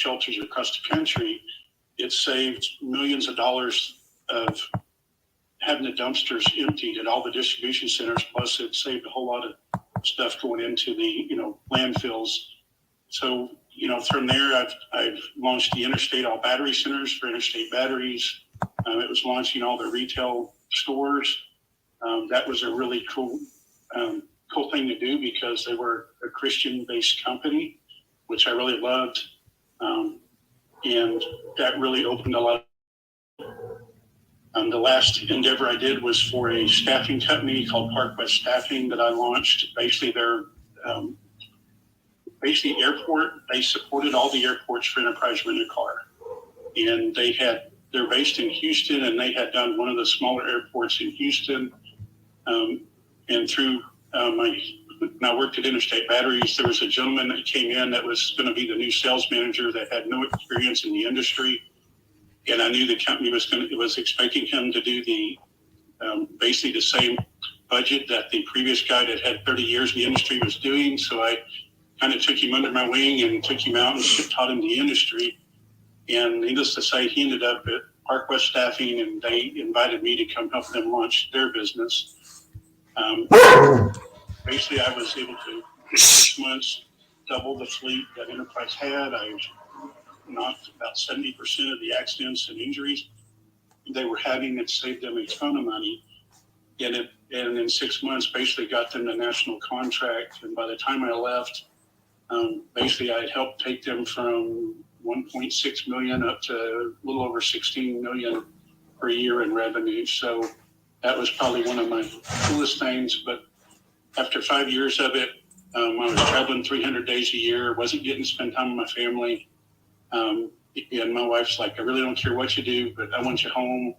shelters across the country, it saved millions of dollars of having the dumpsters emptied at all the distribution centers. Plus, it saved a whole lot of stuff going into the landfills. So from there, I've launched the Interstate All Battery Centers for Interstate Batteries. It was launching all the retail stores. That was a really cool thing to do because they were a Christian-based company, which I really loved. And that really opened a lot. The last endeavor I did was for a staffing company called Park West Staffing that I launched. Basically, they're airport. They supported all the airports for enterprise rent-a-car. And they're based in Houston, and they had done one of the smaller airports in Houston. And through when I worked at Interstate Batteries, there was a gentleman that came in that was going to be the new sales manager that had no experience in the industry. And I knew the company was expecting him to do the basically the same budget that the previous guy that had 30 years in the industry was doing. So I kind of took him under my wing and took him out and taught him the industry. And needless to say, he ended up at Park West Staffing, and they invited me to come help them launch their business. Basically, I was able to, in 6 months, double the fleet that Enterprise had. I knocked about 70% of the accidents and injuries they were having. It saved them a ton of money. And in 6 months, basically got them the national contract. And by the time I left, basically I had helped take them from 1.6 million up to a little over 16 million per year in revenue. So that was probably one of my coolest things. But after 5 years of it, I was traveling 300 days a year, wasn't getting to spend time with my family. And my wife's like, I really don't care what you do, but I want you home.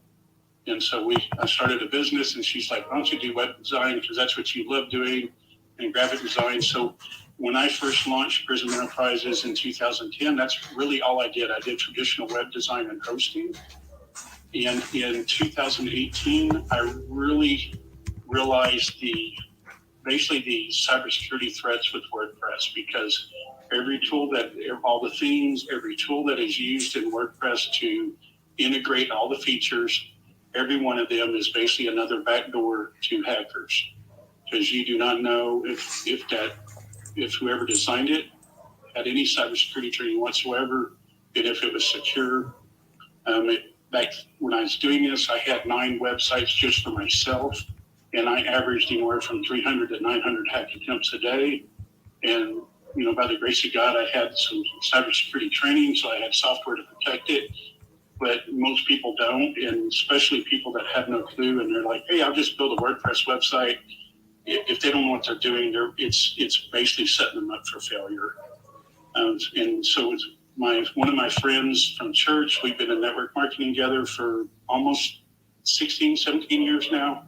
And so I started a business, and she's like, why don't you do web design? Because that's what you love doing, and graphic design. So when I first launched Prism Enterprises in 2010, that's really all I did. I did traditional web design and hosting. And in 2018, I really realized the cybersecurity threats with WordPress, because all the themes, every tool that is used in WordPress to integrate all the features, every one of them is basically another backdoor to hackers, because you do not know if whoever designed it had any cybersecurity training whatsoever, and if it was secure. Back when I was doing this, I had 9 websites just for myself, and I averaged anywhere from 300 to 900 hack attempts a day. And by the grace of God, I had some cybersecurity training, so I had software to protect it. But most people don't, and especially people that have no clue, and they're like, hey, I'll just build a WordPress website. If they don't know what they're doing, it's basically setting them up for failure. And so it's one of my friends from church, we've been in network marketing together for almost 16, 17 years now.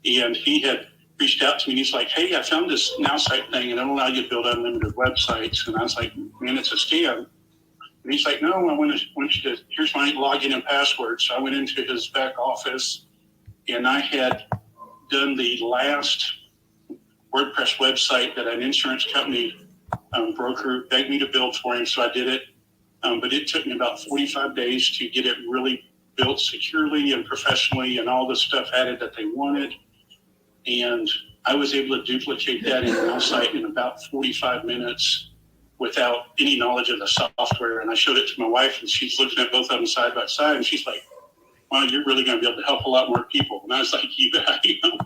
And he had reached out to me, and he's like, hey, I found this NowSite thing, and it'll allow you to build unlimited websites. And I was like, man, it's a scam. And he's like, no, I want you to, here's my login and password. So I went into his back office, and I had done the last WordPress website that an insurance company broker begged me to build for him. So I did it. But it took me about 45 days to get it really built securely and professionally, and all the stuff added that they wanted. And I was able to duplicate that in NowSite in about 45 minutes without any knowledge of the software. And I showed it to my wife, and she's looking at both of them side by side, and she's like, wow, you're really going to be able to help a lot more people. And I was like, you bet I am.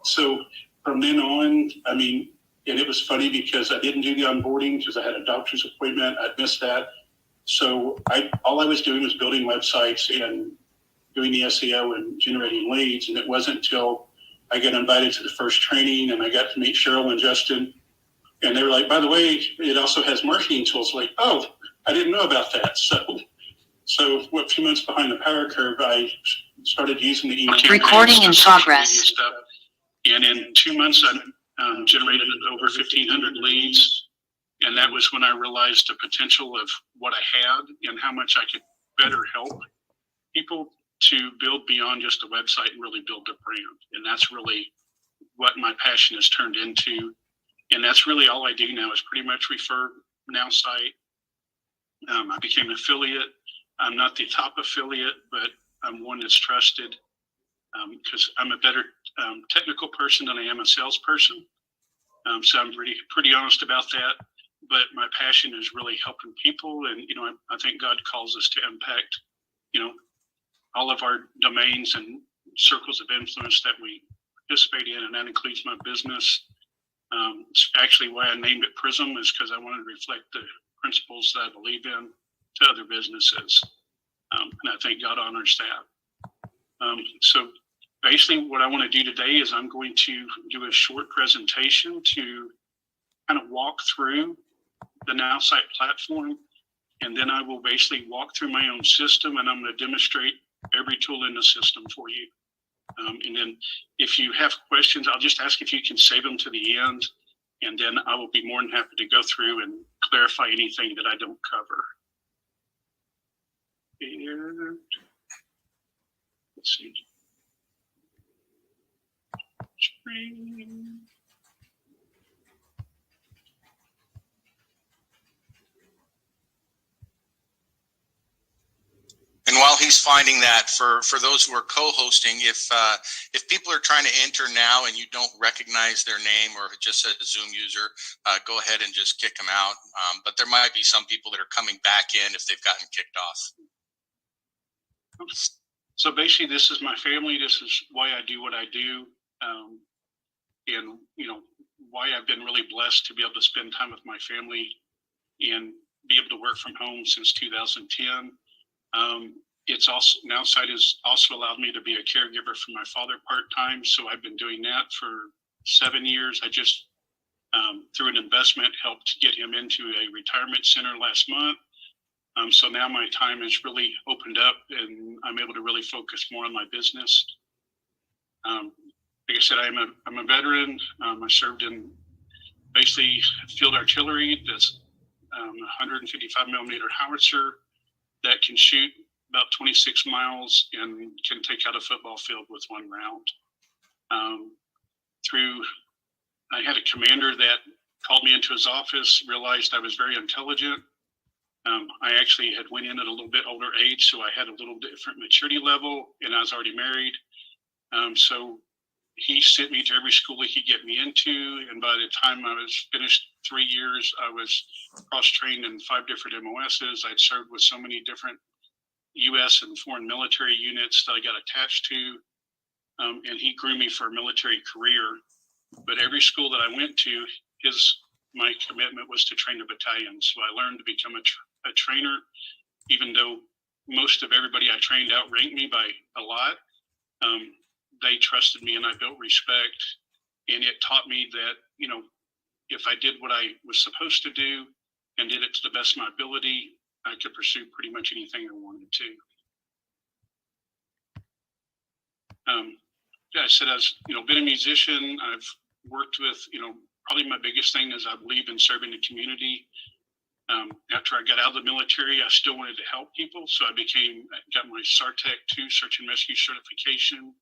So from then on, and it was funny because I didn't do the onboarding because I had a doctor's appointment. I'd missed that. So all I was doing was building websites and doing the SEO and generating leads. And it wasn't until I got invited to the first training, and I got to meet Cheryl and Justin. And they were like, by the way, it also has marketing tools. Like, oh, I didn't know about that. So a few months behind the power curve, I started using the email. Recording in progress. Stuff. And in 2 months, I generated over 1,500 leads. And that was when I realized the potential of what I had and how much I could better help people to build beyond just a website and really build a brand. And that's really what my passion has turned into. And that's really all I do now is pretty much refer NowSite I became an affiliate. I'm not the top affiliate, but I'm one that's trusted because I'm a better technical person than I am a salesperson. So I'm pretty honest about that. But my passion is really helping people, and I think God calls us to impact, all of our domains and circles of influence that we participate in, and that includes my business. It's actually why I named it Prism, is because I wanted to reflect the principles that I believe in to other businesses, and I think God honors that. So basically, what I want to do today is I'm going to do a short presentation to kind of walk through the NowSite platform, and then I will basically walk through my own system, and I'm going to demonstrate every tool in the system for you. And then if you have questions, I'll just ask if you can save them to the end, and then I will be more than happy to go through and clarify anything that I don't cover. And let's see. Screen. And while he's finding that, for those who are co-hosting, if people are trying to enter now and you don't recognize their name or just a Zoom user, go ahead and just kick them out. But there might be some people that are coming back in if they've gotten kicked off. So basically, this is my family. This is why I do what I do, and why I've been really blessed to be able to spend time with my family and be able to work from home since 2010. It's also, NowSite has also allowed me to be a caregiver for my father part-time. So I've been doing that for 7 years. I just, through an investment, helped get him into a retirement center last month. So now my time is really opened up and I'm able to really focus more on my business. Like I said, I'm a veteran. I served in basically field artillery. That's 155 millimeter howitzer that can shoot about 26 miles and can take out a football field with one round. I had a commander that called me into his office, realized I was very intelligent. I actually had went in at a little bit older age, so I had a little different maturity level, and I was already married. So he sent me to every school he could get me into, and by the time I was finished 3 years, I was cross-trained in 5 different MOSs. I'd served with so many different U.S. and foreign military units that I got attached to, and he grew me for a military career. But every school that I went to, my commitment was to train the battalion. So I learned to become a trainer, even though most of everybody I trained outranked me by a lot. They trusted me and I built respect. And it taught me that, if I did what I was supposed to do and did it to the best of my ability, I could pursue pretty much anything I wanted to. Yeah, I said, I've been a musician. I've worked with, probably my biggest thing is I believe in serving the community. After I got out of the military, I still wanted to help people. So I got my SARTEC 2 search and rescue certification.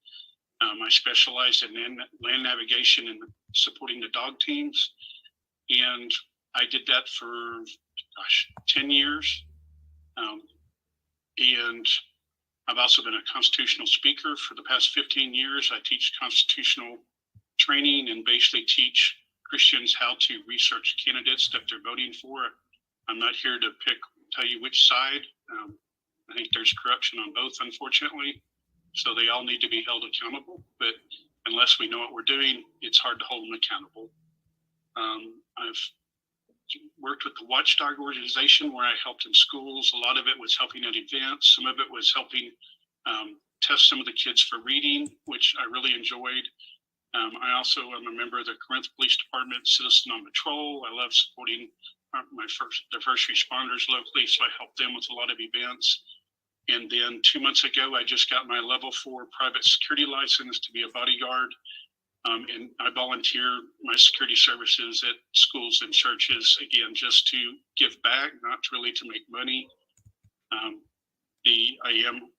I specialized in land navigation and supporting the dog teams. And I did that for, 10 years. And I've also been a constitutional speaker for the past 15 years. I teach constitutional training and basically teach Christians how to research candidates that they're voting for. I'm not here to tell you which side. I think there's corruption on both, unfortunately. So they all need to be held accountable. But unless we know what we're doing, it's hard to hold them accountable. I've worked with the Watchdog organization where I helped in schools. A lot of it was helping at events. Some of it was helping test some of the kids for reading, which I really enjoyed. I also am a member of the Corinth Police Department Citizen on Patrol. I love supporting the first responders locally, so I help them with a lot of events. And then 2 months ago, I just got my level 4 private security license to be a bodyguard. And I volunteer my security services at schools and churches, again, just to give back, not really to make money. I am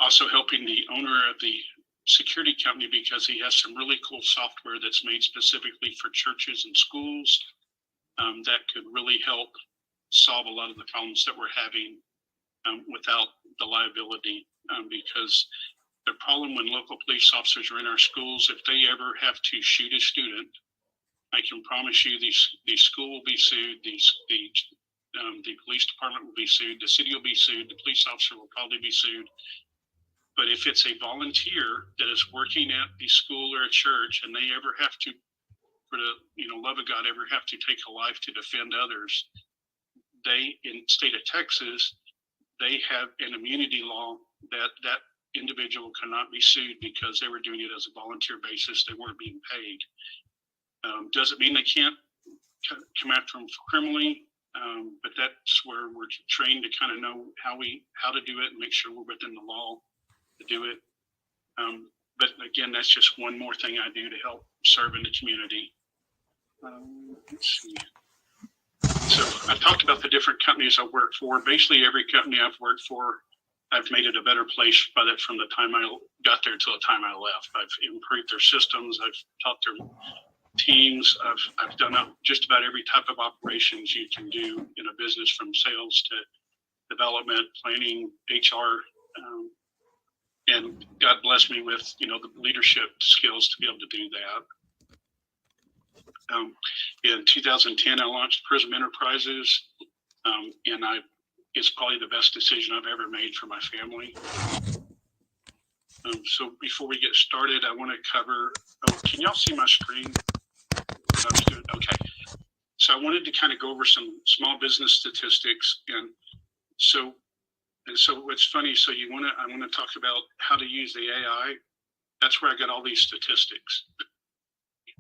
also helping the owner of the security company because he has some really cool software that's made specifically for churches and schools that could really help solve a lot of the problems that we're having without the liability, because the problem when local police officers are in our schools, if they ever have to shoot a student, I can promise you the school will be sued, the police department will be sued, the city will be sued, the police officer will probably be sued. But if it's a volunteer that is working at the school or a church and they ever have to, for the love of God, ever have to take a life to defend others, they, in the state of Texas, they have an immunity law that individual cannot be sued because they were doing it as a volunteer basis. They weren't being paid. Doesn't mean they can't come after them criminally, but that's where we're trained to kind of know how to do it and make sure we're within the law to do it. But again, that's just one more thing I do to help serve in the community. Let's see. So I've talked about the different companies I work for. Basically, every company I've worked for, I've made it a better place from the time I got there till the time I left. I've improved their systems. I've taught their teams. I've done just about every type of operations you can do in a business, from sales to development, planning, HR, and God bless me with the leadership skills to be able to do that. In 2010, I launched Prism Enterprises, and it's probably the best decision I've ever made for my family. So before we get started, I want to cover. Oh, can y'all see my screen? That's good. Okay. So I wanted to kind of go over some small business statistics, and so what's funny. So I want to talk about how to use the AI. That's where I got all these statistics.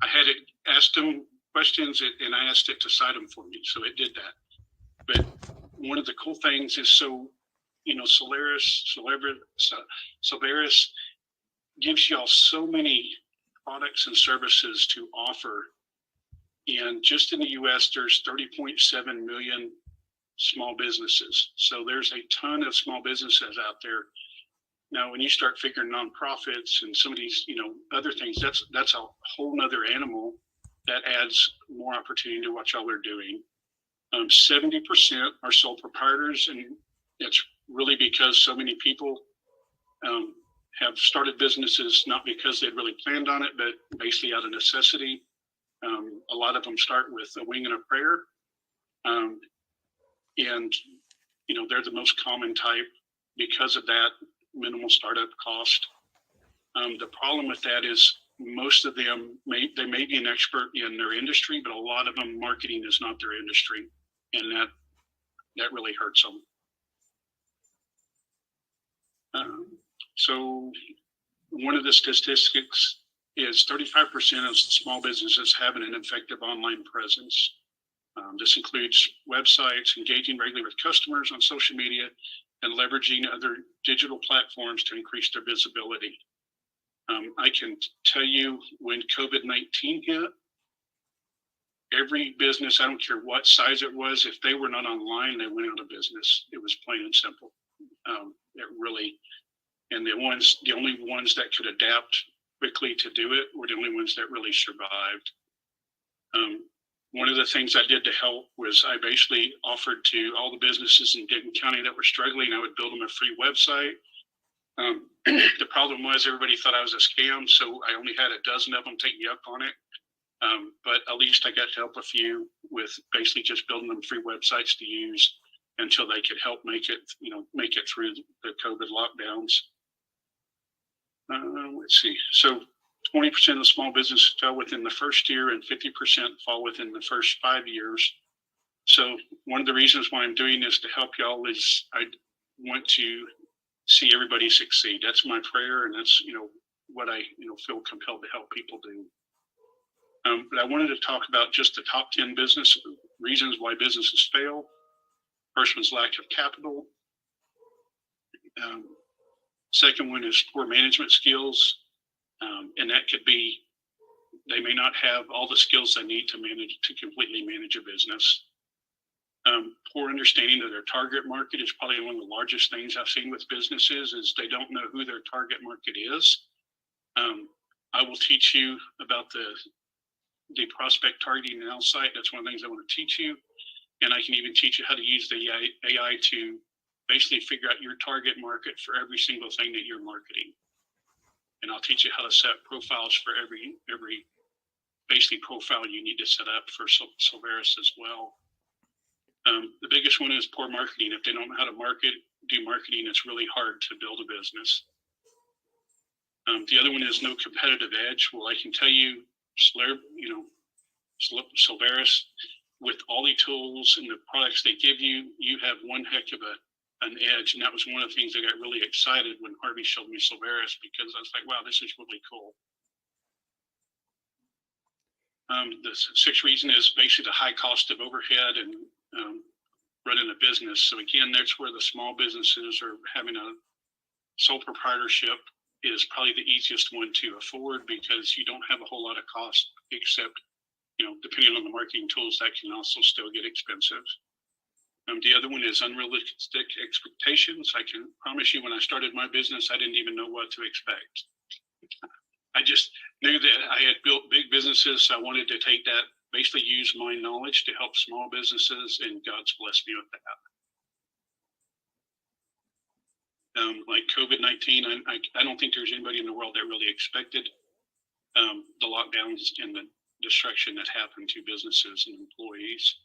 I had it asked them questions, and I asked it to cite them for me, so it did that. But one of the cool things is, Solaris gives y'all so many products and services to offer. And just in the US, there's 30.7 million small businesses. So there's a ton of small businesses out there. Now, when you start figuring nonprofits and some of these, other things, that's a whole nother animal that adds more opportunity to what y'all are doing. 70% are sole proprietors, and it's really because so many people have started businesses not because they'd really planned on it, but basically out of necessity. A lot of them start with a wing and a prayer, and they're the most common type because of that minimal startup cost. The problem with that is most of them may be an expert in their industry, but a lot of them, marketing is not their industry, and that really hurts them. So one of the statistics is 35% of small businesses have an effective online presence. This includes websites, engaging regularly with customers on social media, and leveraging other digital platforms to increase their visibility. I can tell you, when COVID-19 hit, every business, I don't care what size it was, if they were not online, they went out of business. It was plain and simple. And the only ones that could adapt quickly to do it were the only ones that really survived. One of the things I did to help was I basically offered to all the businesses in Denton County that were struggling, I would build them a free website. The problem was everybody thought I was a scam, so I only had a dozen of them take me up on it. But at least I got to help a few with basically just building them free websites to use until they could help make it through the COVID lockdowns. Let's see. So 20% of small businesses fell within the first year, and 50% fall within the first 5 years. So one of the reasons why I'm doing this to help y'all is I want to see everybody succeed. That's my prayer, and that's what I feel compelled to help people do. But I wanted to talk about just the top 10 business reasons why businesses fail. First one's lack of capital. Second one is poor management skills. And that could be, they may not have all the skills they need to completely manage a business. Poor understanding of their target market is probably one of the largest things I've seen with businesses, is they don't know who their target market is. I will teach you about the prospect targeting NowSite. That's one of the things I want to teach you. And I can even teach you how to use the AI to basically figure out your target market for every single thing that you're marketing. And I'll teach you how to set profiles for every basically profile you need to set up for Silveris as well. The biggest one is poor marketing. If they don't know how to do marketing, it's really hard to build a business. The other one is no competitive edge. Well, I can tell you, Silveris, with all the tools and the products they give you, you have one heck of an edge. And that was one of the things I got really excited when Harvey showed me Silveris, because I was like, wow, this is really cool. The sixth reason is basically the high cost of overhead and running a business. So again, that's where the small businesses are having a sole proprietorship is probably the easiest one to afford, because you don't have a whole lot of cost, except, depending on the marketing tools, that can also still get expensive. The other one is unrealistic expectations. I can promise you, when I started my business, I didn't even know what to expect. I just knew that I had built big businesses. So I wanted to take that, basically use my knowledge to help small businesses, and God's blessed me with that. Like COVID-19, I don't think there's anybody in the world that really expected the lockdowns and the destruction that happened to businesses and employees.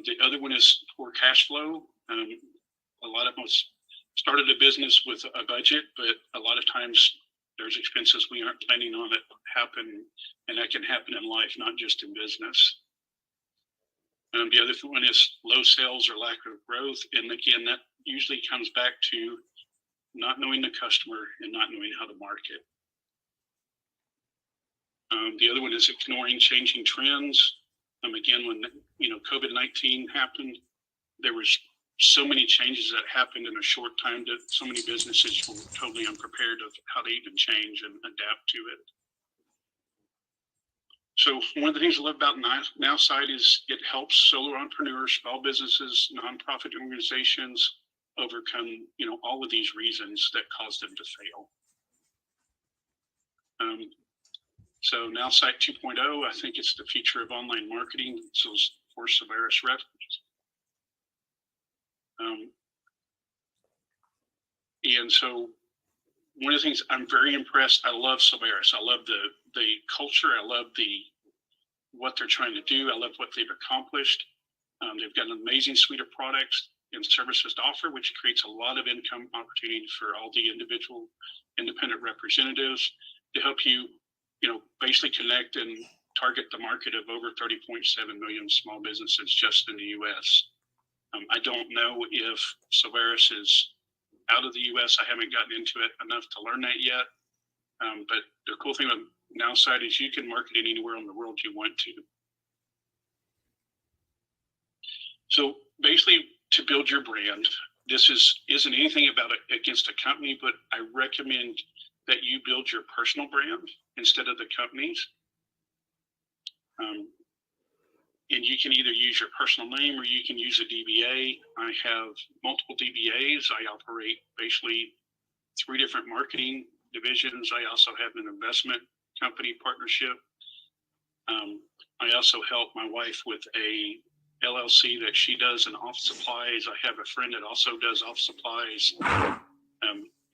The other one is poor cash flow. A lot of us started a business with a budget, but a lot of times there's expenses we aren't planning on that happen, and that can happen in life, not just in business. The other one is low sales or lack of growth. And again, that usually comes back to not knowing the customer and not knowing how to market. The other one is ignoring changing trends. Again, when COVID-19 happened, there was so many changes that happened in a short time that so many businesses were totally unprepared of how to even change and adapt to it. So one of the things I love about NowSite is it helps solo entrepreneurs, small businesses, nonprofit organizations overcome, all of these reasons that cause them to fail. So NowSite 2.0, I think it's the future of online marketing. So for Silveris Rep. And so one of the things I'm very impressed, I love Silveris. I love the culture. I love what they're trying to do. I love what they've accomplished. They've got an amazing suite of products and services to offer, which creates a lot of income opportunity for all the individual independent representatives to help you, basically connect and target the market of over 30.7 million small businesses just in the U.S. I don't know if Silveris is out of the U.S. I haven't gotten into it enough to learn that yet. But the cool thing with NowSite is you can market it anywhere in the world you want to. So basically, to build your brand, this isn't anything about it against a company, but I recommend that you build your personal brand instead of the company's. And you can either use your personal name or you can use a DBA. I have multiple DBAs. I operate basically 3 different marketing divisions. I also have an investment company partnership. I also help my wife with a LLC that she does in office supplies. I have a friend that also does office supplies.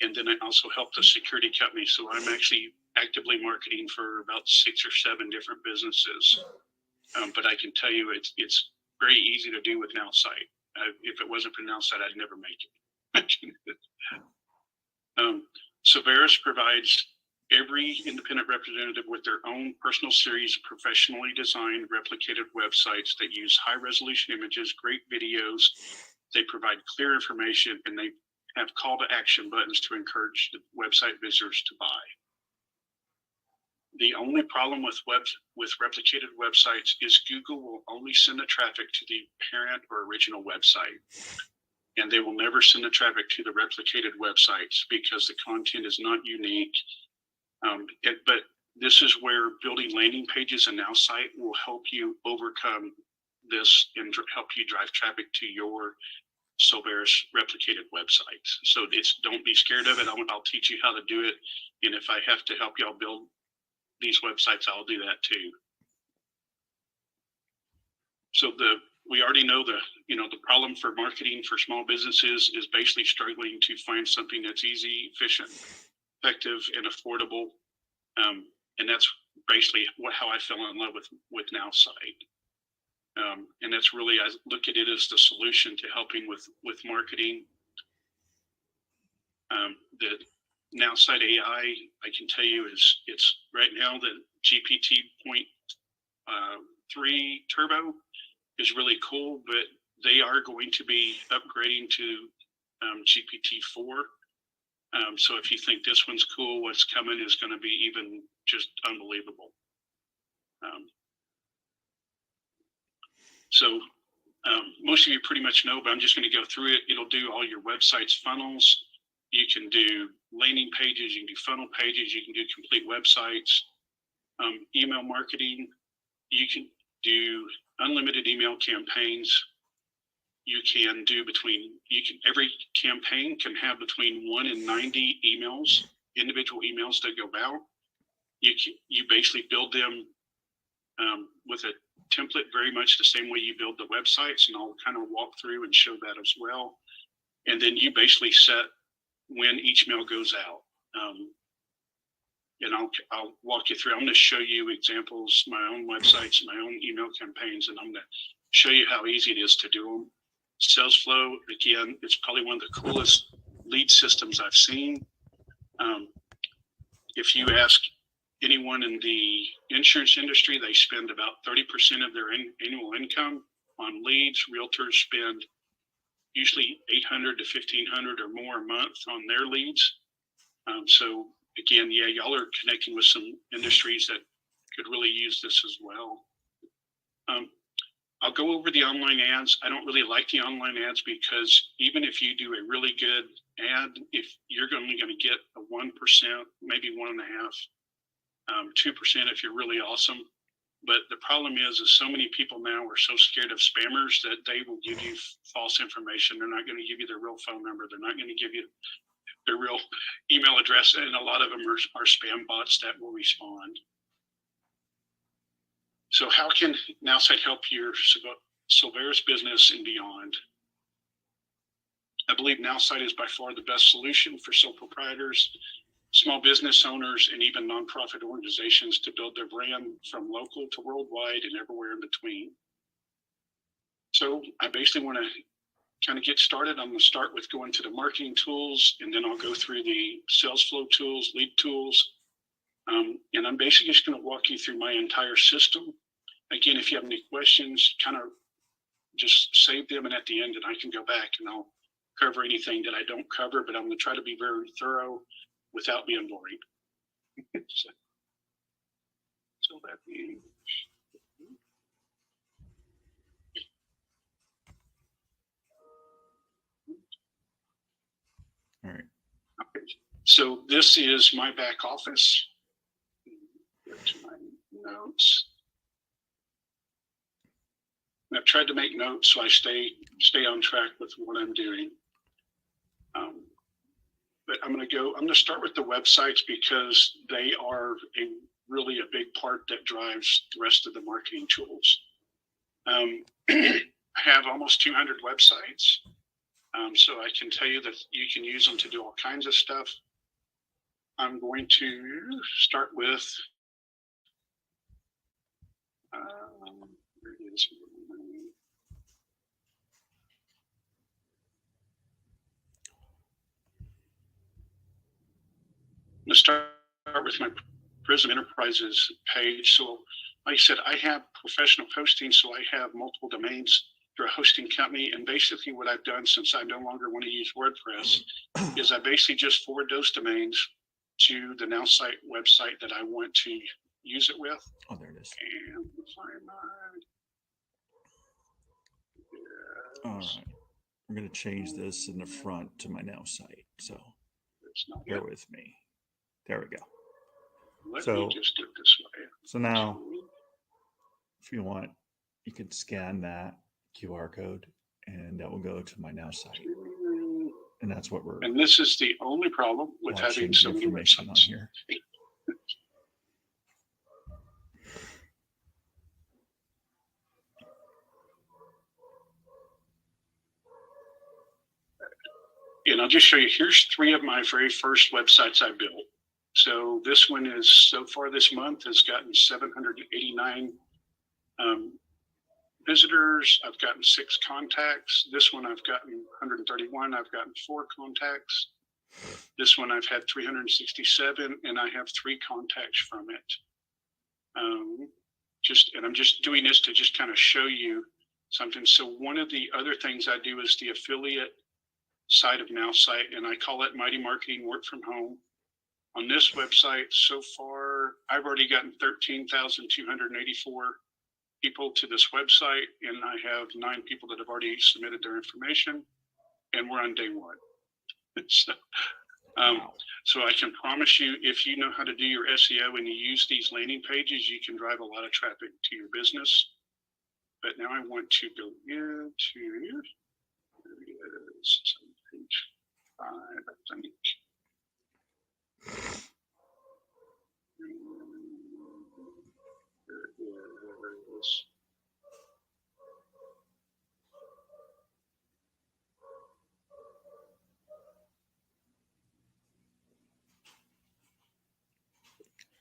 And then I also help the security company. So I'm actually actively marketing for about 6 or 7 different businesses. But I can tell you it's very easy to do with NowSite. If it wasn't for NowSite, I'd never make it. Silveris provides every independent representative with their own personal series of professionally designed replicated websites that use high resolution images, great videos. They provide clear information, and they have call to action buttons to encourage the website visitors to buy. The only problem with replicated websites is Google will only send the traffic to the parent or original website. And they will never send the traffic to the replicated websites because the content is not unique. But this is where building landing pages and NowSite will help you overcome this and help you drive traffic to your Silveris replicated websites. So don't be scared of it. I'll teach you how to do it. And if I have to help y'all build these websites, I'll do that too. So we already know the problem for marketing for small businesses is basically struggling to find something that's easy, efficient, effective, and affordable. And that's basically how I fell in love with NowSite. And that's really, I look at it as the solution to helping with marketing. The NowSite AI, I can tell you, it's right now the GPT.3 Turbo is really cool, but they are going to be upgrading to GPT-4. So if you think this one's cool, what's coming is going to be even just unbelievable. So most of you pretty much know, but I'm just going to go through it. It'll do all your websites funnels. You can do landing pages, you can do funnel pages, you can do complete websites, email marketing. You can do unlimited email campaigns. You can do every campaign can have between 1 and 90 emails, individual emails that go out. You basically build them with a template, very much the same way you build the websites, and I'll kind of walk through and show that as well. And then you basically set when each mail goes out. And I'll walk you through. I'm going to show you examples, my own websites, my own email campaigns, and I'm going to show you how easy it is to do them. SalesFlow, again, it's probably one of the coolest lead systems I've seen. If you ask anyone in the insurance industry, they spend about 30% of their annual income on leads. Realtors spend usually $800 to $1,500 or more a month on their leads. So again, yeah, y'all are connecting with some industries that could really use this as well. I'll go over the online ads. I don't really like the online ads because even if you do a really good ad, if you're only going to get a 1%, maybe 1.5%, 2% if you're really awesome. But the problem is so many people now are so scared of spammers that they will give you false information. They're not going to give you their real phone number. They're not going to give you their real email address. And a lot of them are spam bots that will respond. So how can NowSite help your Silveris business and beyond? I believe NowSite is by far the best solution for sole proprietors, small business owners, and even nonprofit organizations to build their brand from local to worldwide and everywhere in between. So I basically want to kind of get started. I'm going to start with going to the marketing tools, and then I'll go through the sales flow tools, lead tools. And I'm basically just going to walk you through my entire system. Again, if you have any questions, kind of just save them, and at the end, and I can go back and I'll cover anything that I don't cover, but I'm going to try to be very thorough without being boring. So that being. All right. Okay. So this is my back office. Go to my notes. And I've tried to make notes so I stay on track with what I'm doing. But I'm going to start with the websites because they are really a big part that drives the rest of the marketing tools. I have almost 200 websites. So I can tell you that you can use them to do all kinds of stuff. I'm going to start with, where it is. I'm going to start with my Prism Enterprises page. So like I said, I have professional hosting, so I have multiple domains through a hosting company. And basically what I've done, since I no longer want to use WordPress, is I basically just forward those domains to the NowSite website that I want to use it with. Oh, there it is. And find my, All right. I'm going to change this in the front to my NowSite. So bear with me. There we go. Let me just do it this way. So now, if you want, you can scan that QR code, and that will go to my NowSite. And that's what we're. And this is the only problem with having so many information on here. And I'll just show you, here's 3 of my very first websites I built. So this one is, so far this month, has gotten 789 visitors. I've gotten 6 contacts. This one I've gotten 131. I've gotten 4 contacts. This one I've had 367, and I have 3 contacts from it. And I'm just doing this to just kind of show you something. So one of the other things I do is the affiliate side of NowSite, and I call it Mighty Marketing Work from Home. On this website, so far, I've already gotten 13,284 people to this website, and I have 9 people that have already submitted their information, and we're on day 1. So, Wow. so I can promise you, if you know how to do your SEO and you use these landing pages, you can drive a lot of traffic to your business. But now I want to go into, there it is, page 5, I think. There it is.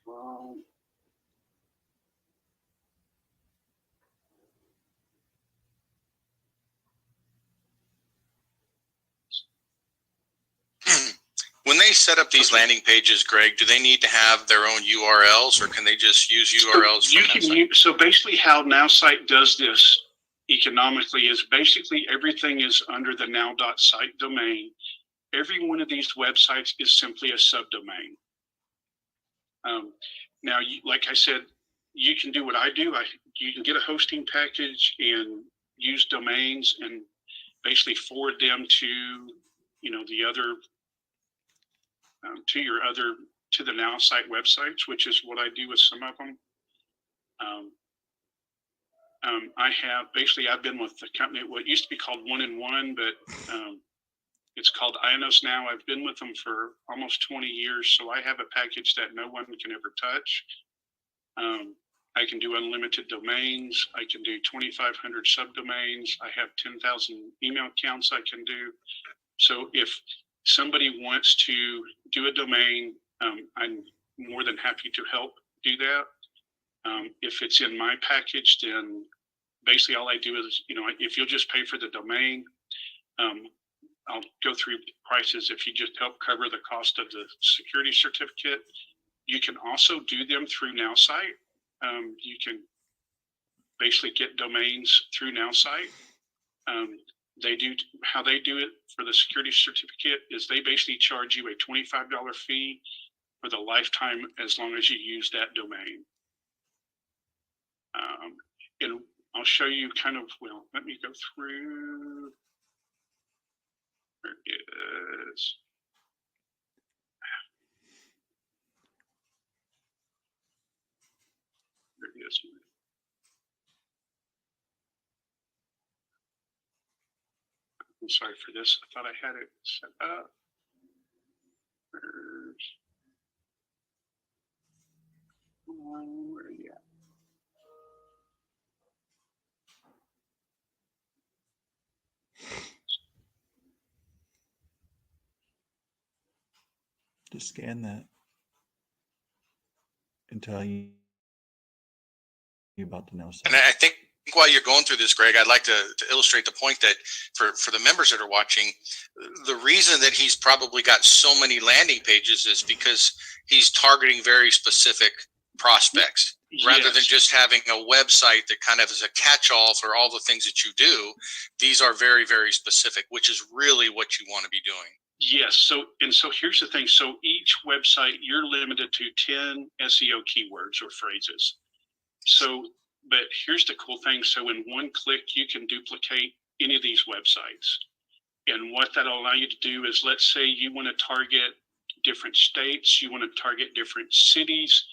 Well, When they set up these landing pages, Greg, do they need to have their own URLs, or can they just use URLs so you from can NowSite? use, so basically how NowSite does this economically is basically everything is under the now.site domain. Every one of these websites is simply a subdomain. Now, like I said, you can do what I do. You can get a hosting package and use domains and basically forward them to, you know, the other, to the NowSite websites, which is what I do with some of them. I've been with the company, what used to be called 1&1, but it's called Ionos now. I've been with them for almost 20 years, so I have a package that no one can ever touch. I can do unlimited domains. I can do 2,500 subdomains. I have 10,000 email accounts I can do. So if somebody wants to do a domain, I'm more than happy to help do that. If it's in my package, then basically all I do is, you know, if you'll just pay for the domain, I'll go through prices. If you just help cover the cost of the security certificate, you can also do them through NowSite. You can basically get domains through NowSite. How they do it for the security certificate is they basically charge you a $25 fee for the lifetime as long as you use that domain. And I'll show you kind of, well, let me go through. There it is. There it is. I'm sorry for this. I thought I had it set up. Where are you at? Just scan that and tell you about the NowSite. And I think while you're going through this, Greg, I'd like to illustrate the point that for the members that are watching, the reason that he's probably got so many landing pages is because he's targeting very specific prospects. Rather than just having a website that kind of is a catch-all for all the things that you do, these are very, very specific, which is really what you want to be doing. Yes. So here's the thing. So each website, you're limited to 10 SEO keywords or phrases. So, but here's the cool thing. So in one click, you can duplicate any of these websites. And what that'll allow you to do is, let's say you want to target different states, you want to target different cities,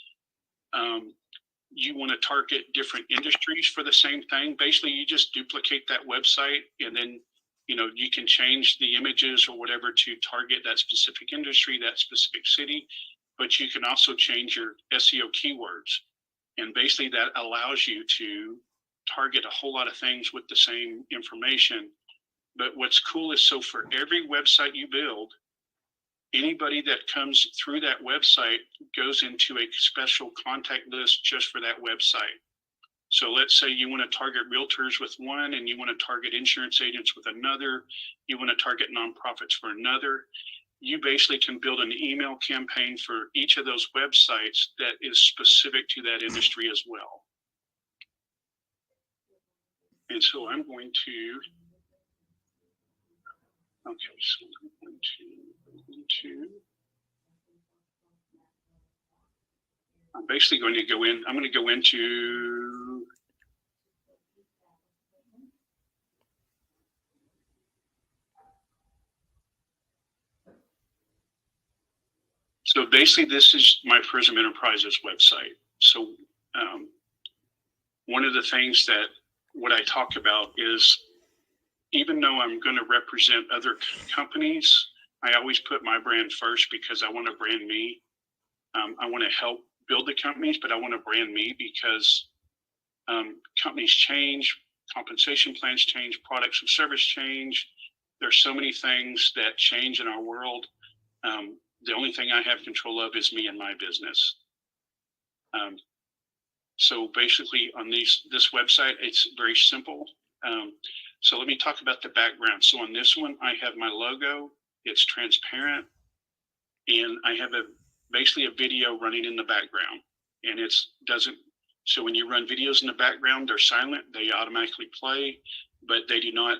you want to target different industries for the same thing. Basically, you just duplicate that website, and then, you know, you can change the images or whatever to target that specific industry, that specific city, but you can also change your SEO keywords. And basically that allows you to target a whole lot of things with the same information. But what's cool is, so for every website you build, anybody that comes through that website goes into a special contact list just for that website. So let's say you want to target realtors with one, and you want to target insurance agents with another, you want to target nonprofits for another. You basically can build an email campaign for each of those websites that is specific to that industry as well. And so I'm going to, okay, so I'm going to, I'm basically going to go in, I'm going to go into, so basically this is my Prism Enterprises website. So one of the things that what I talk about is, even though I'm going to represent other companies, I always put my brand first because I want to brand me. I want to help build the companies, but I want to brand me because companies change, compensation plans change, products and service change. There's so many things that change in our world. The only thing I have control of is me and my business. So basically on this website, it's very simple. So let me talk about the background. So on this one, I have my logo, it's transparent, and I have basically a video running in the background, and so when you run videos in the background, they're silent, they automatically play, but they do not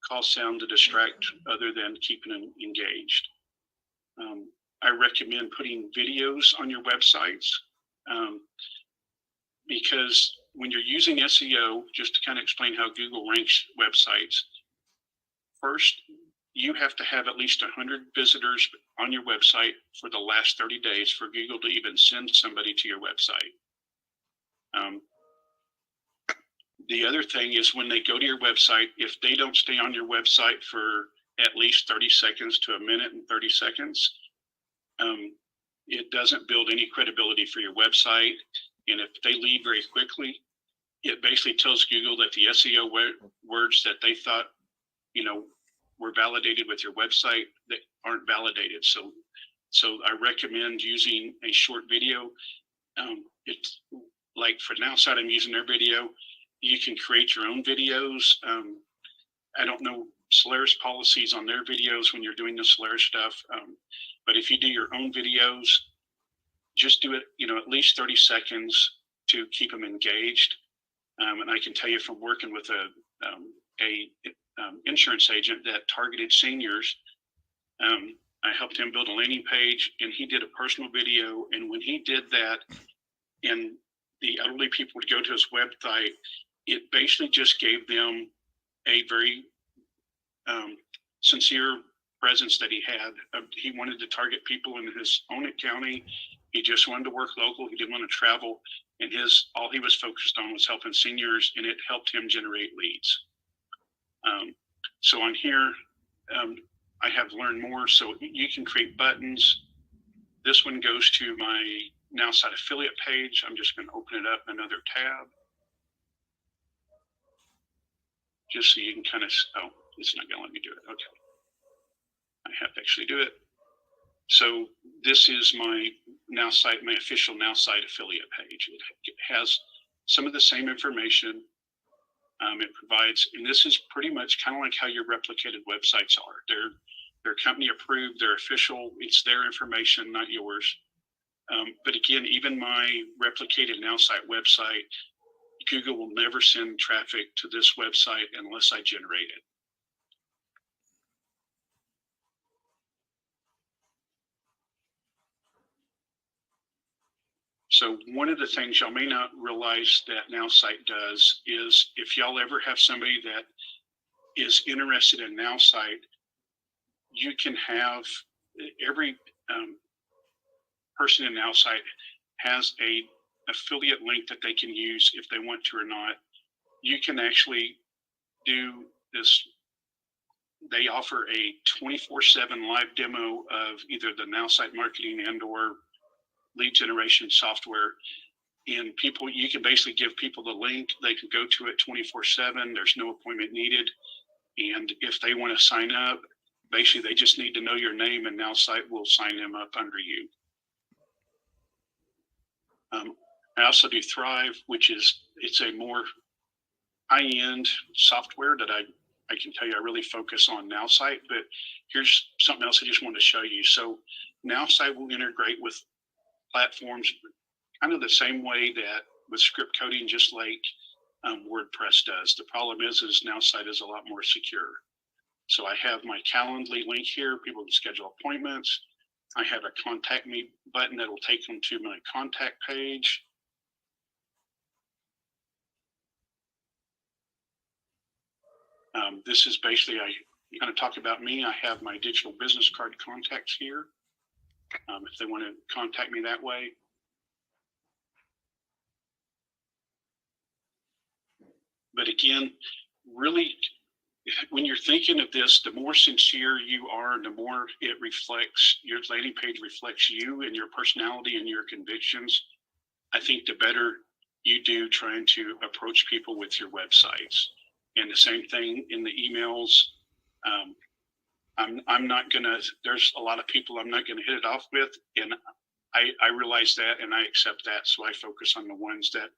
cause sound to distract other than keeping them engaged. I recommend putting videos on your websites because when you're using SEO, just to kind of explain how Google ranks websites, first, you have to have at least 100 visitors on your website for the last 30 days for Google to even send somebody to your website. The other thing is, when they go to your website, if they don't stay on your website for at least 30 seconds to a minute and 30 seconds, it doesn't build any credibility for your website. And if they leave very quickly, it basically tells Google that the SEO words that they thought, were validated with your website that aren't validated. So I recommend using a short video. It's like for NowSite, I'm using their video. You can create your own videos. I don't know Solaris policies on their videos when you're doing the Solaris stuff. But if you do your own videos, just do it, at least 30 seconds to keep them engaged. And I can tell you from working with a insurance agent that targeted seniors, I helped him build a landing page, and he did a personal video. And when he did that, and the elderly people would go to his website, it basically just gave them a very sincere presence that he had. He wanted to target people in his own county. He just wanted to work local. He didn't want to travel. And all he was focused on was helping seniors, and it helped him generate leads. So on here, I have learned more. So you can create buttons. This one goes to my NowSite affiliate page. I'm just going to open it up in another tab, just so you can kind of, it's not going to let me do it. Okay. I have to actually do it. So this is my NowSite, my official NowSite affiliate page. It has some of the same information. It provides, and this is pretty much kind of like how your replicated websites are. They're company approved, they're official, it's their information, not yours. But again, even my replicated NowSite website, Google will never send traffic to this website unless I generate it. So one of the things y'all may not realize that NowSite does is, if y'all ever have somebody that is interested in NowSite, you can have every person in NowSite has a affiliate link that they can use if they want to or not. You can actually do this. They offer a 24/7 live demo of either the NowSite marketing and/or lead generation software. And you can basically give people the link. They can go to it 24/7. There's no appointment needed. And if they want to sign up, basically they just need to know your name, and NowSite will sign them up under you. I also do Thrive, which is, it's a more high-end software that I can tell you I really focus on NowSite, but here's something else I just wanted to show you. So NowSite will integrate with platforms kind of the same way that with script coding, just like WordPress does. The problem is NowSite is a lot more secure. So I have my Calendly link here. People can schedule appointments. I have a contact me button that will take them to my contact page. This is basically, I kind of talk about me. I have my digital business card contacts here. If they want to contact me that way. But again, really, when you're thinking of this, the more sincere you are, the more it reflects, your landing page reflects you and your personality and your convictions. I think the better you do trying to approach people with your websites. And the same thing in the emails. I'm not gonna, there's a lot of people I'm not gonna hit it off with, and I realize that and I accept that. So I focus on the ones that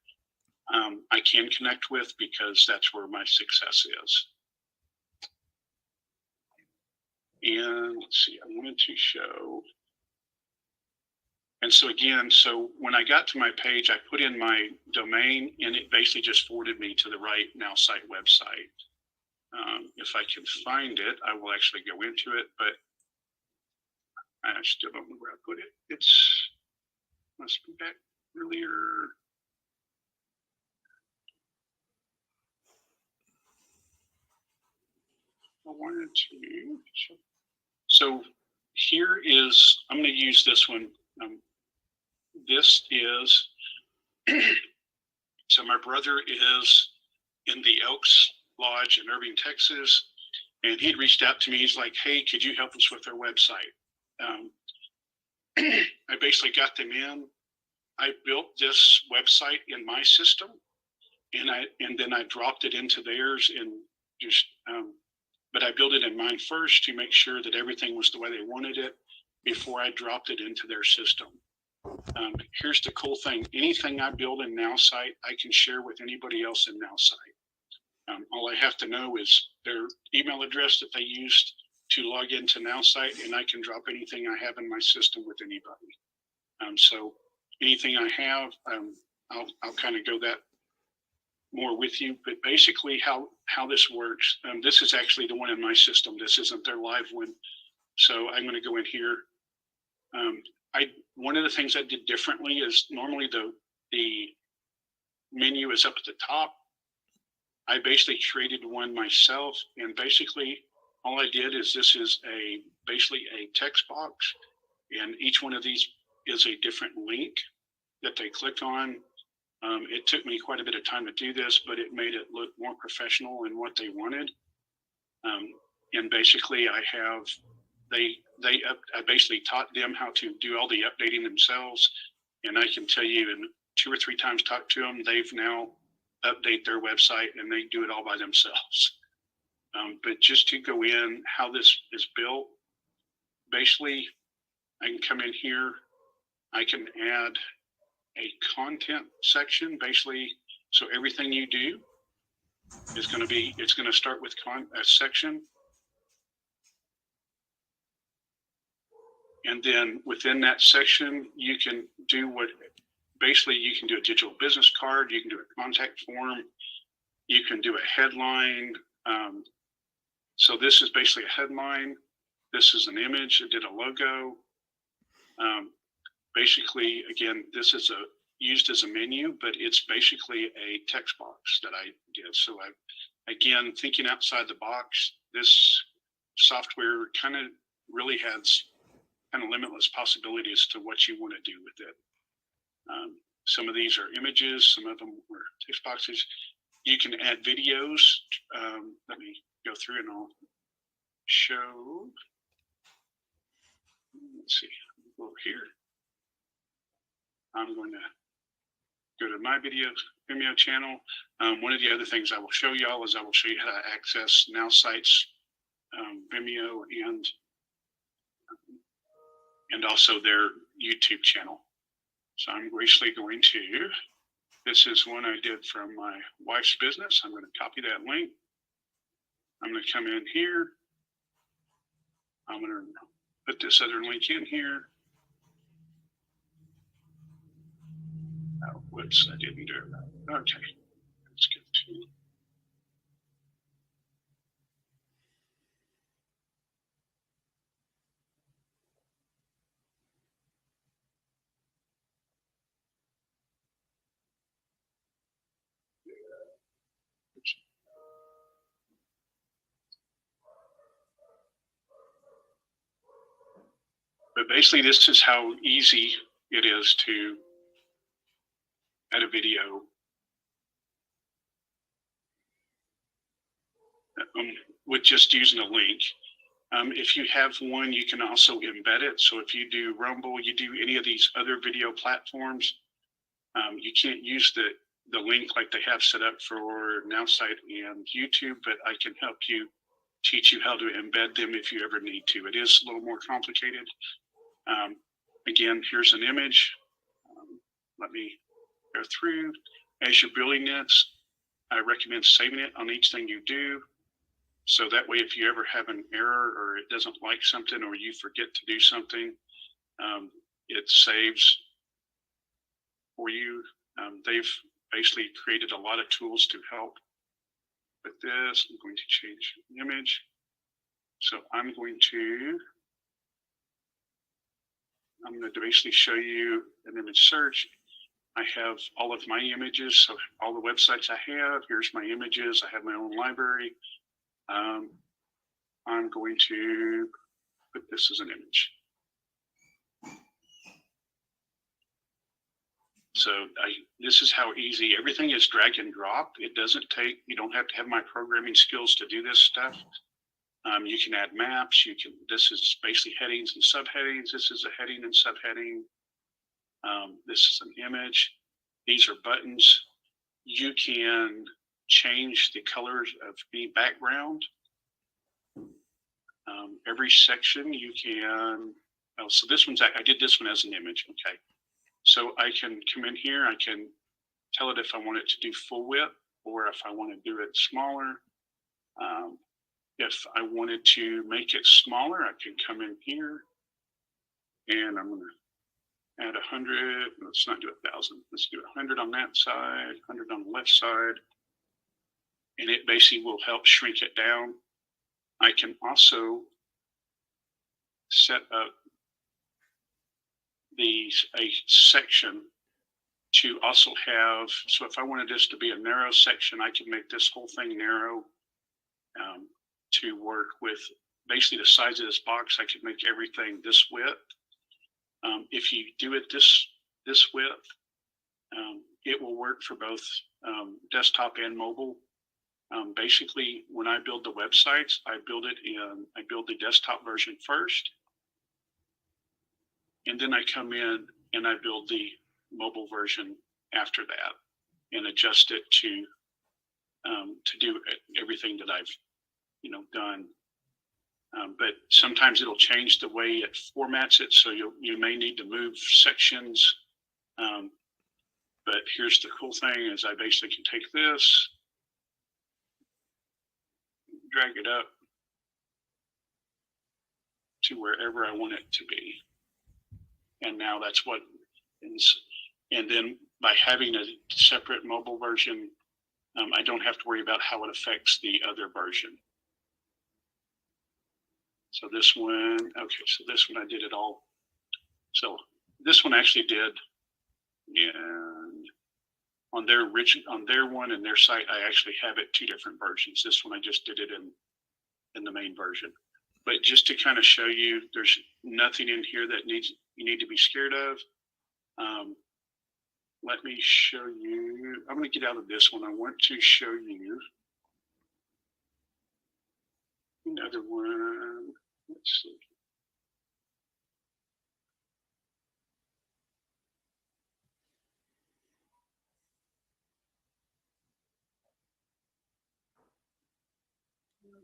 I can connect with, because that's where my success is. And let's see, I wanted to show. And so again, so when I got to my page, I put in my domain, and it basically just forwarded me to the right NowSite website. If I can find it, I will actually go into it, but I still don't know where I put it. It's, must be back earlier. I wanted to. So here is, I'm going to use this one. This is, so my brother is in the Elks Lodge in Irving, Texas, and he'd reached out to me. He's like, hey, could you help us with our website? I basically got them in. I built this website in my system, and then I dropped it into theirs, and just, but I built it in mine first to make sure that everything was the way they wanted it before I dropped it into their system. Here's the cool thing. Anything I build in NowSite, I can share with anybody else in NowSite. All I have to know is their email address that they used to log into NowSite, and I can drop anything I have in my system with anybody. So anything I have, I'll kind of go that more with you. But basically how this works, this is actually the one in my system. This isn't their live one. So I'm going to go in here. One of the things I did differently is normally the menu is up at the top. I basically created one myself, and basically all I did is, this is basically a text box, and each one of these is a different link that they click on. It took me quite a bit of time to do this, but it made it look more professional in what they wanted. And basically I basically taught them how to do all the updating themselves. And I can tell you, in 2 or 3 times talked to them, they've now update their website, and they do it all by themselves. But just to go in how this is built, basically I can come in here, I can add a content section, basically. So everything you do is going to be, it's going to start with a section. And then within that section, you can do basically you can do a digital business card, you can do a contact form, you can do a headline. So this is basically a headline. This is an image. I did a logo. Basically, again, this is used as a menu, but it's basically a text box that I did. So again, thinking outside the box, this software kind of really has kind of limitless possibilities to what you want to do with it. Some of these are images, some of them were text boxes. You can add videos. Let me go through and I'll show. Let's see, over here. I'm going to go to my videos, Vimeo channel. One of the other things I will show y'all is I will show you how to access NowSite's Vimeo and also their YouTube channel. So I'm basically going to, this is one I did from my wife's business. I'm going to copy that link. I'm going to come in here. I'm going to put this other link in here. Oh, whoops, I didn't do it. Okay, let's get to. But basically, this is how easy it is to add a video with just using a link. If you have one, you can also embed it. So if you do Rumble, you do any of these other video platforms, you can't use the link like they have set up for NowSite and YouTube, but I can help you, teach you how to embed them if you ever need to. It is a little more complicated. Again, here's an image. Let me go through. As you're building this, I recommend saving it on each thing you do. So that way, if you ever have an error or it doesn't like something or you forget to do something, it saves for you. They've basically created a lot of tools to help with this. I'm going to change the image. So I'm going to basically show you an image search. I have all of my images, so all the websites I have, here's my images. I have my own library. I'm going to put this as an image. So this is how easy, everything is drag and drop. It doesn't take, you don't have to have my programming skills to do this stuff. You can add maps, this is basically headings and subheadings. This is a heading and subheading. This is an image. These are buttons. You can change the colors of the background. Every section you can, so this one's, I did this one as an image, okay. So I can come in here, I can tell it if I want it to do full width or if I want to do it smaller. If I wanted to make it smaller, I can come in here and I'm going to add 100. Let's not do 1,000. Let's do 100 on that side, 100 on the left side. And it basically will help shrink it down. I can also set up a section to also have, so if I wanted this to be a narrow section, I can make this whole thing narrow to work with basically the size of this box. I could make everything this width. If you do it this width, it will work for both desktop and mobile. Basically, when I build the websites, I build the desktop version first, and then I come in and I build the mobile version after that and adjust it to do everything that I've done. But sometimes it'll change the way it formats it, so you may need to move sections. But here's the cool thing: is I basically can take this, drag it up to wherever I want it to be, and now that's what is. And then by having a separate mobile version, I don't have to worry about how it affects the other version. So this one, okay, so this one I did it all. So this one actually did, and on their one and their site, I actually have it 2 different versions. This one I just did it in the main version. But just to kind of show you, there's nothing in here that you need to be scared of. Let me show you. I'm going to get out of this one. I want to show you another one. Let's see.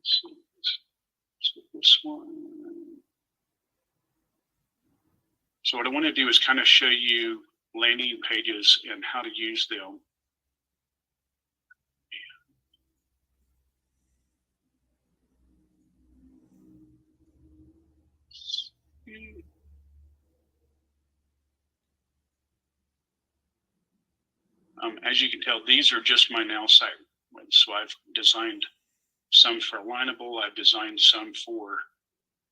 So this one. So what I want to do is kind of show you landing pages and how to use them. As you can tell, these are just my NowSite ones. So I've designed some for Alignable. I've designed some for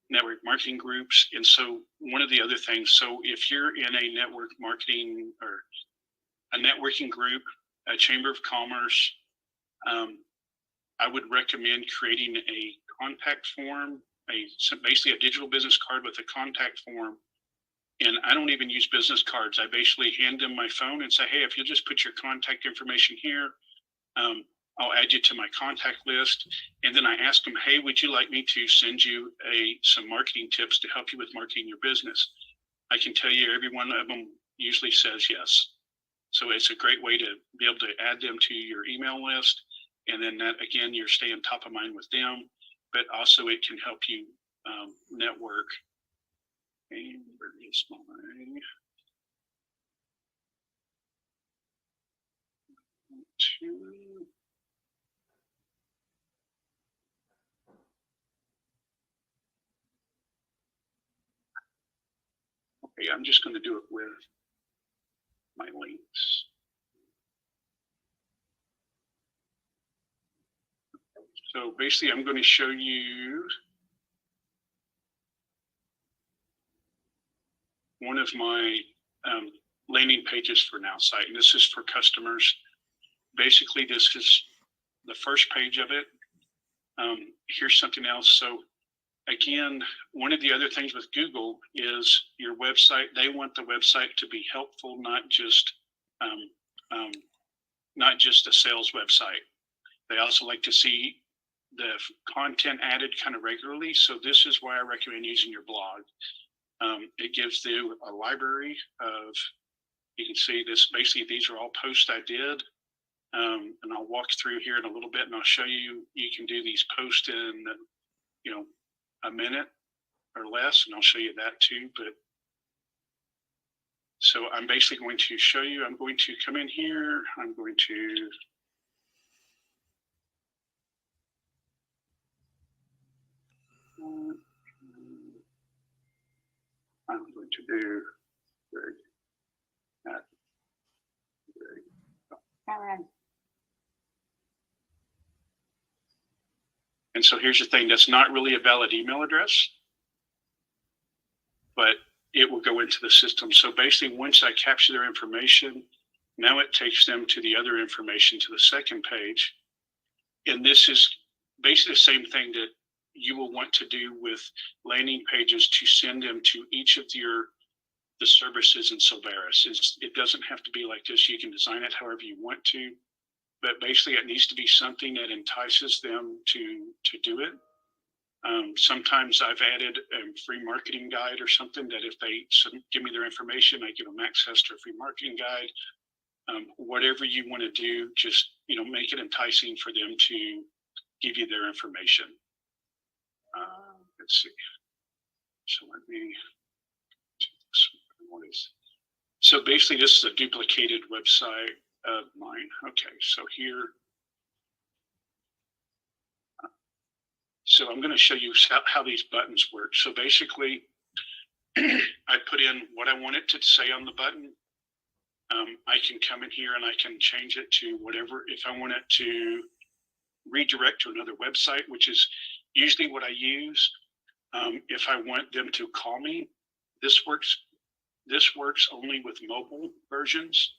network marketing groups. And so one of the other things, so if you're in a network marketing or a networking group, a chamber of commerce, I would recommend creating a contact form, basically a digital business card with a contact form. And I don't even use business cards. I basically hand them my phone and say, hey, if you'll just put your contact information here, I'll add you to my contact list. And then I ask them, hey, would you like me to send you some marketing tips to help you with marketing your business? I can tell you every one of them usually says yes. So it's a great way to be able to add them to your email list. And then that, again, you're staying top of mind with them, but also it can help you network. And where is my... Okay, I'm just going to do it with my links. So basically, I'm going to show you one of my landing pages for NowSite, and this is for customers. Basically, this is the first page of it. Here's something else. So again, one of the other things with Google is your website. They want the website to be helpful, not just a sales website. They also like to see the content added kind of regularly. So this is why I recommend using your blog. It gives you a library of, you can see this, basically these are all posts I did. And I'll walk through here in a little bit and I'll show you, you can do these posts in, a minute or less, and I'll show you that too. But so I'm basically going to show you, I'm going to come in here, I'm going to do and so here's the thing, that's not really a valid email address, but it will go into the system. So basically, once I capture their information, now it takes them to the other information, to the second page. And this is basically the same thing that you will want to do with landing pages to send them to each of the services in Silveris. It doesn't have to be like this. You can design it however you want to, but basically it needs to be something that entices them to do it. Sometimes I've added a free marketing guide or something that if they give me their information, I give them access to a free marketing guide. Whatever you want to do, just make it enticing for them to give you their information. Let's see. So let me do this one. So basically, this is a duplicated website of mine. Okay, so here. So I'm going to show you how these buttons work. So basically, I put in what I want it to say on the button. I can come in here and I can change it to whatever. If I want it to redirect to another website, which is usually what I use. If I want them to call me, this works only with mobile versions.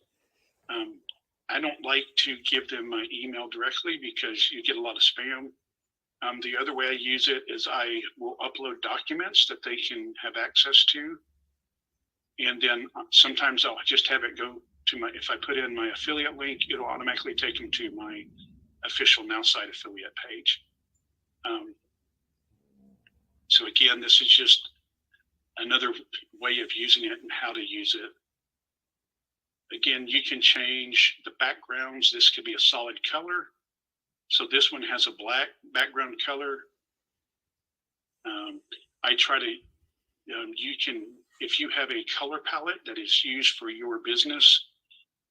I don't like to give them my email directly because you get a lot of spam. The other way I use it is I will upload documents that they can have access to. And then sometimes I'll just have it go to if I put in my affiliate link, it'll automatically take them to my official NowSite affiliate page. So again, this is just another way of using it and how to use it. Again, you can change the backgrounds. This could be a solid color. So this one has a black background color. I try to, you can, if you have a color palette that is used for your business,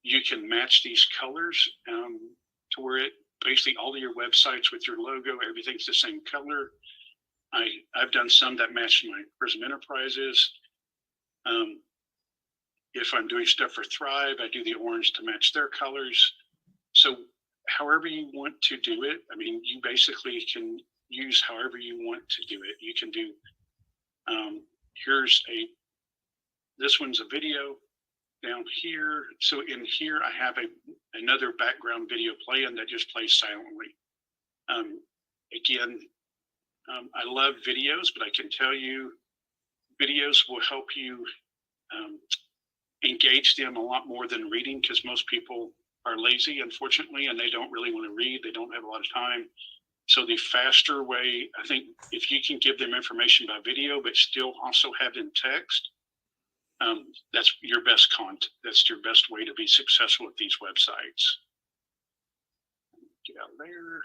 you can match these colors to where it basically all of your websites with your logo, everything's the same color. I've done some that match my Prism Enterprises. If I'm doing stuff for Thrive, I do the orange to match their colors. So however you want to do it, I mean, you basically can use however you want to do it. You can do, this one's a video down here. So in here, I have another background video playing that just plays silently. Again, I love videos, but I can tell you videos will help you engage them a lot more than reading, because most people are lazy, unfortunately, and they don't really want to read. They don't have a lot of time. So the faster way, I think, if you can give them information by video, but still also have it in text, that's your best content. That's your best way to be successful with these websites. Get out of there.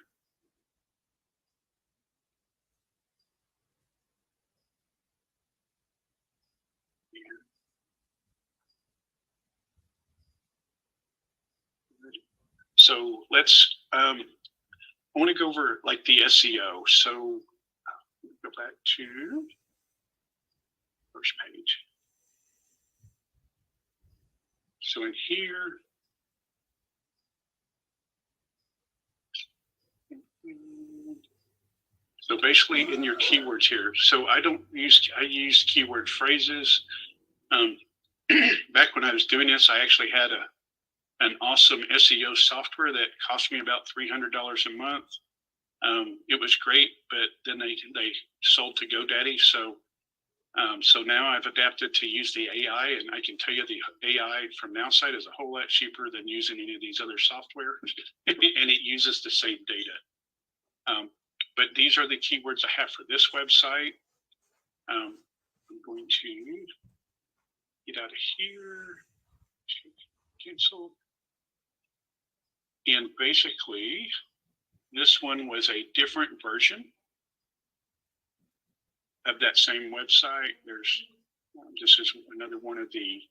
So let's, I want to go over like the SEO. So go back to first page. So in here, so basically in your keywords here. So I use keyword phrases. Back when I was doing this, I actually had an awesome SEO software that cost me about $300 a month. It was great, but then they sold to GoDaddy. So now I've adapted to use the AI, and I can tell you the AI from NowSite is a whole lot cheaper than using any of these other software, and it uses the same data. But these are the keywords I have for this website. I'm going to get out of here, cancel. And basically, this one was a different version of that same website. There's, this is another one of the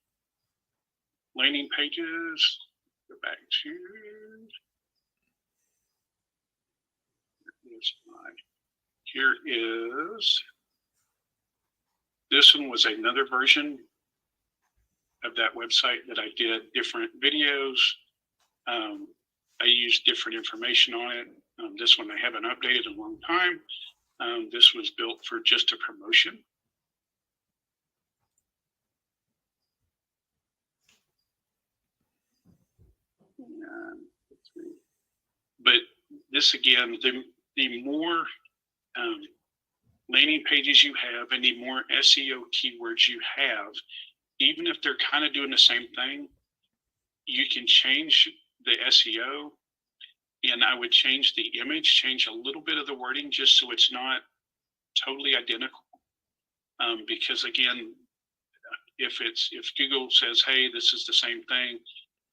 landing pages. Go back to, here is, this one was another version of that website that I did different videos. I used different information on it. This one I haven't updated in a long time. This was built for just a promotion. But this again, the more landing pages you have and the more SEO keywords you have, even if they're kind of doing the same thing, you can change the SEO, and I would change the image, change a little bit of the wording just so it's not totally identical. Because again, if Google says, hey, this is the same thing,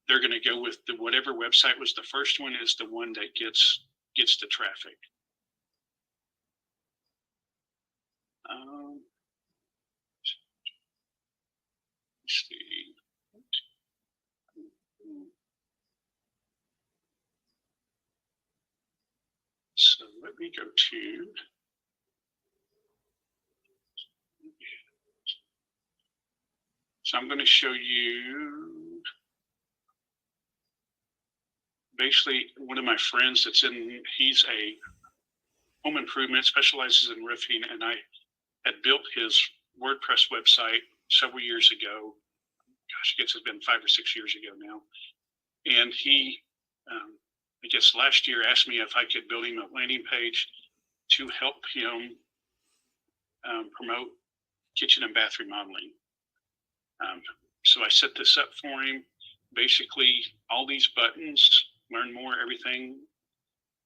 they're going to go with whatever website was the first one is the one that gets the traffic. Let's see. So let me go to, so I'm going to show you basically one of my friends that's he's a home improvement, specializes in roofing, and I had built his WordPress website several years ago. Gosh, I guess it's been 5 or 6 years ago now. And he, I guess last year, asked me if I could build him a landing page to help him promote kitchen and bath remodeling. So I set this up for him. Basically, all these buttons, learn more, everything.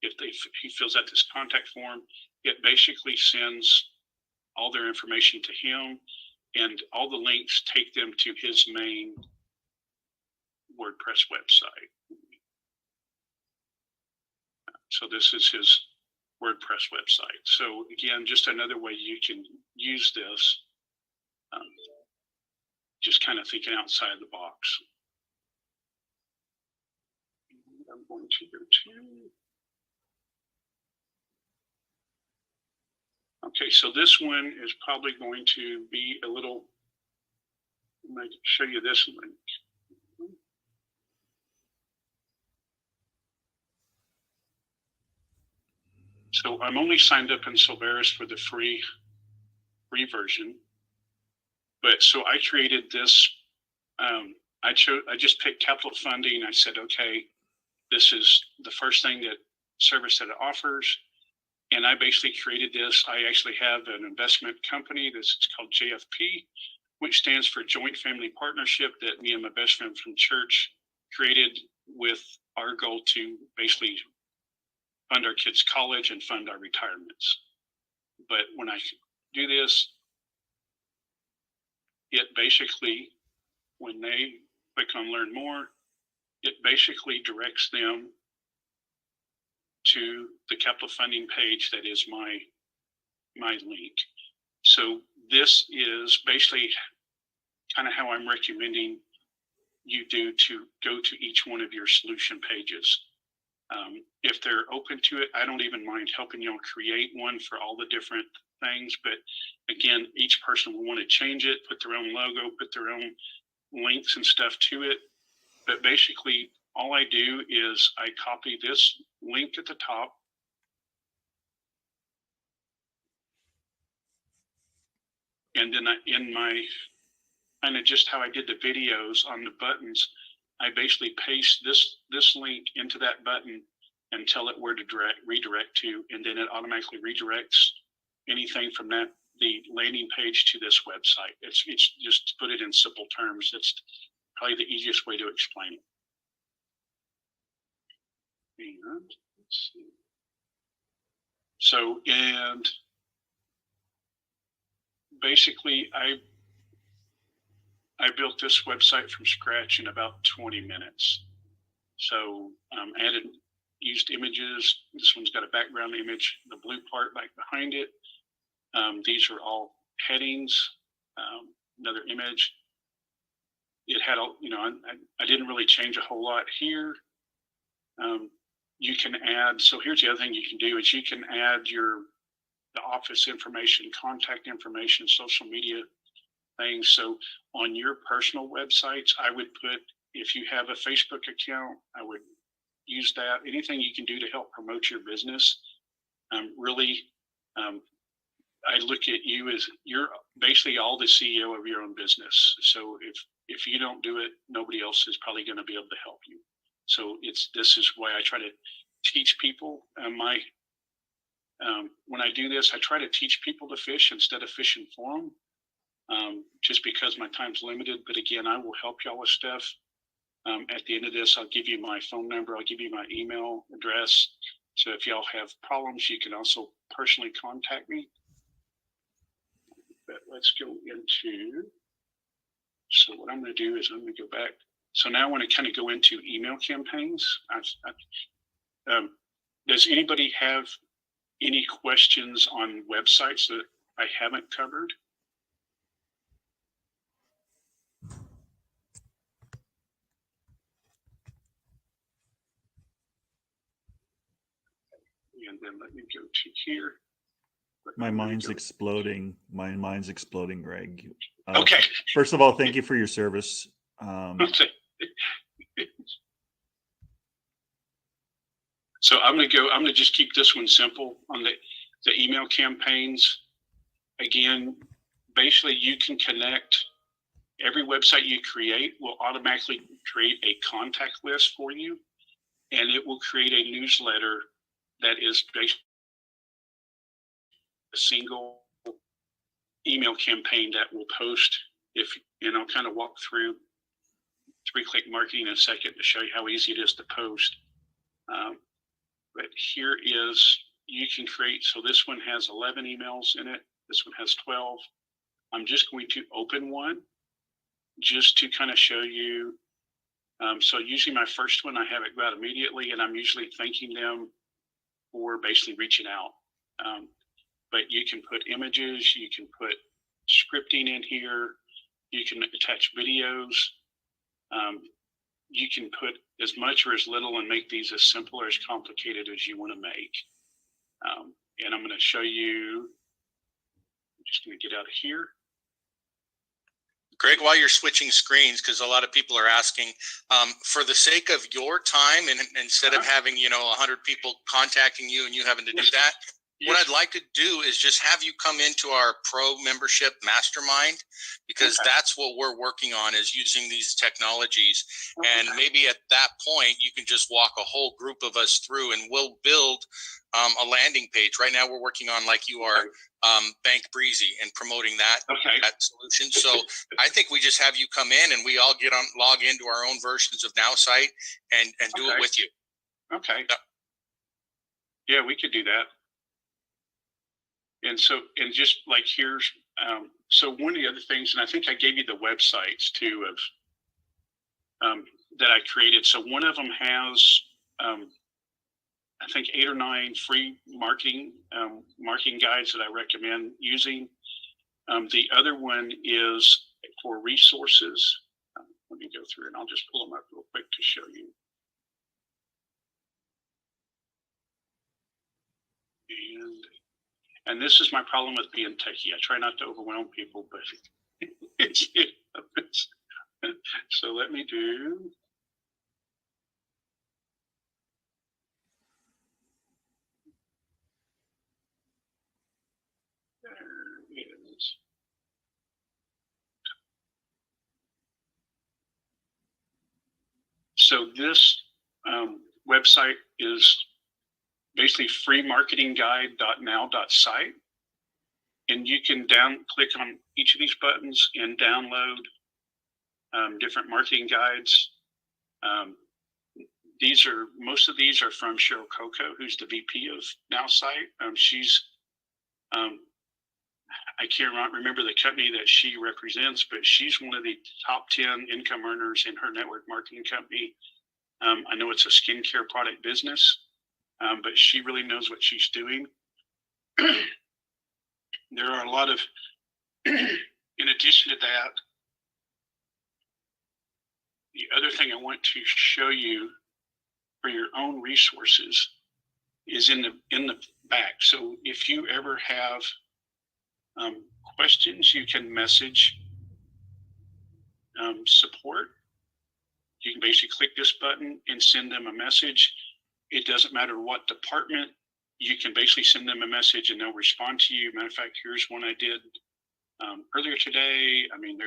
If he fills out this contact form, it basically sends all their information to him, and all the links take them to his main WordPress website. So this is his WordPress website. So again, just another way you can use this, just kind of thinking outside the box. I'm going to go to, okay, so this one is probably going to be a little, I'm going to show you this link. So I'm only signed up in Silveris for the free version. But so I created this, I just picked capital funding. I said, okay, this is the first thing that service that it offers. And I basically created this. I actually have an investment company. This is called JFP, which stands for Joint Family Partnership, that me and my best friend from church created with our goal to basically fund our kids' college and fund our retirements. But when I do this, it basically, when they click on learn more, it basically directs them to the capital funding page that is my link. So this is basically kind of how I'm recommending you do to go to each one of your solution pages. If they're open to it, I don't even mind helping y'all create one for all the different things. But again, each person will want to change it, put their own logo, put their own links and stuff to it. But basically, all I do is I copy this link at the top. And then in my kind of just how I did the videos on the buttons, I basically paste this link into that button and tell it where to redirect to, and then it automatically redirects anything from the landing page to this website. It's just to put it in simple terms. It's probably the easiest way to explain it. And let's see. So, and basically I built this website from scratch in about 20 minutes. So used images. This one's got a background image, the blue part back behind it. These are all headings. Another image. It had, I didn't really change a whole lot here. You can add, so here's the other thing you can do is you can add the office information, contact information, social media things. So on your personal websites, I would put, if you have a Facebook account, I would use that. Anything you can do to help promote your business. Really, I look at you as you're basically all the CEO of your own business. So if you don't do it, nobody else is probably going to be able to help you. So this is why I try to teach people. When I do this, I try to teach people to fish instead of fishing for them. Just because my time's limited. But again, I will help y'all with stuff. At the end of this, I'll give you my phone number. I'll give you my email address. So if y'all have problems, you can also personally contact me. But let's go into, so what I'm going to do is I'm going to go back. So now I want to kind of go into email campaigns. Does anybody have any questions on websites that I haven't covered? And then let me go to here. My mind's exploding. My mind's exploding, Greg. Okay. First of all, thank you for your service. So I'm going to just keep this one simple on the email campaigns. Again, basically you can connect, every website you create will automatically create a contact list for you, and it will create a newsletter that is basically a single email campaign that will post. And I'll kind of walk through 3-click marketing in a second to show you how easy it is to post. But here is, you can create, so this one has 11 emails in it. This one has 12. I'm just going to open one just to kind of show you. So usually my first one, I have it go out immediately, and I'm usually thanking them for basically reaching out. But you can put images, you can put scripting in here, you can attach videos, you can put as much or as little and make these as simple or as complicated as you want to make. And I'm going to show you, I'm just going to get out of here. Greg, while you're switching screens, because a lot of people are asking, for the sake of your time, and instead of having 100 people contacting you and you having to do that, what I'd like to do is just have you come into our pro membership mastermind, because that's what we're working on, is using these technologies. And maybe at that point, you can just walk a whole group of us through, and we'll build a landing page. Right now, we're working on, like you are, Bank Breezy and promoting that solution. So I think we just have you come in and we all log into our own versions of NowSite and do it with you. Okay. Yeah, we could do that. And so, and just like here's, so one of the other things, and I think I gave you the websites too of that I created. So one of them has, I think 8 or 9 free marketing guides that I recommend using. The other one is for resources. Let me go through and I'll just pull them up real quick to show you. And this is my problem with being techie. I try not to overwhelm people, but so let me do. There it is. So this website is basically freemarketingguide.now.site. And you can click on each of these buttons and download different marketing guides. Most of these are from Cheryl Coco, who's the VP of NowSite. She's, I can't remember the company that she represents, but she's one of the top 10 income earners in her network marketing company. I know it's a skincare product business, but she really knows what she's doing. There are a lot of, in addition to that, the other thing I want to show you for your own resources is in the back. So if you ever have questions, you can message support. You can basically click this button and send them a message. It doesn't matter what department. You can basically send them a message and they'll respond to you. Matter of fact, here's one I did earlier today. I mean,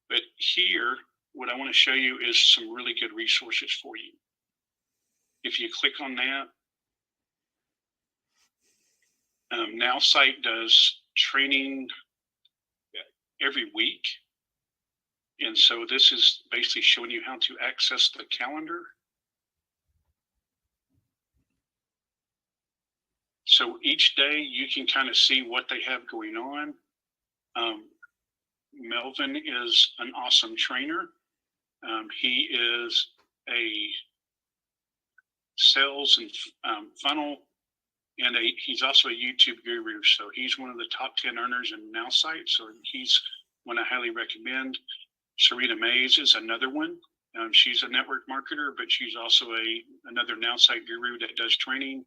but here, what I want to show you is some really good resources for you. If you click on that, NowSite does training every week. And so this is basically showing you how to access the calendar. So each day you can kind of see what they have going on. Melvin is an awesome trainer. He is a sales and funnel, and he's also a YouTube guru. So he's one of the top 10 earners in NowSite. So he's one I highly recommend. Serena Mays is another one. She's a network marketer, but she's also another NowSite guru that does training.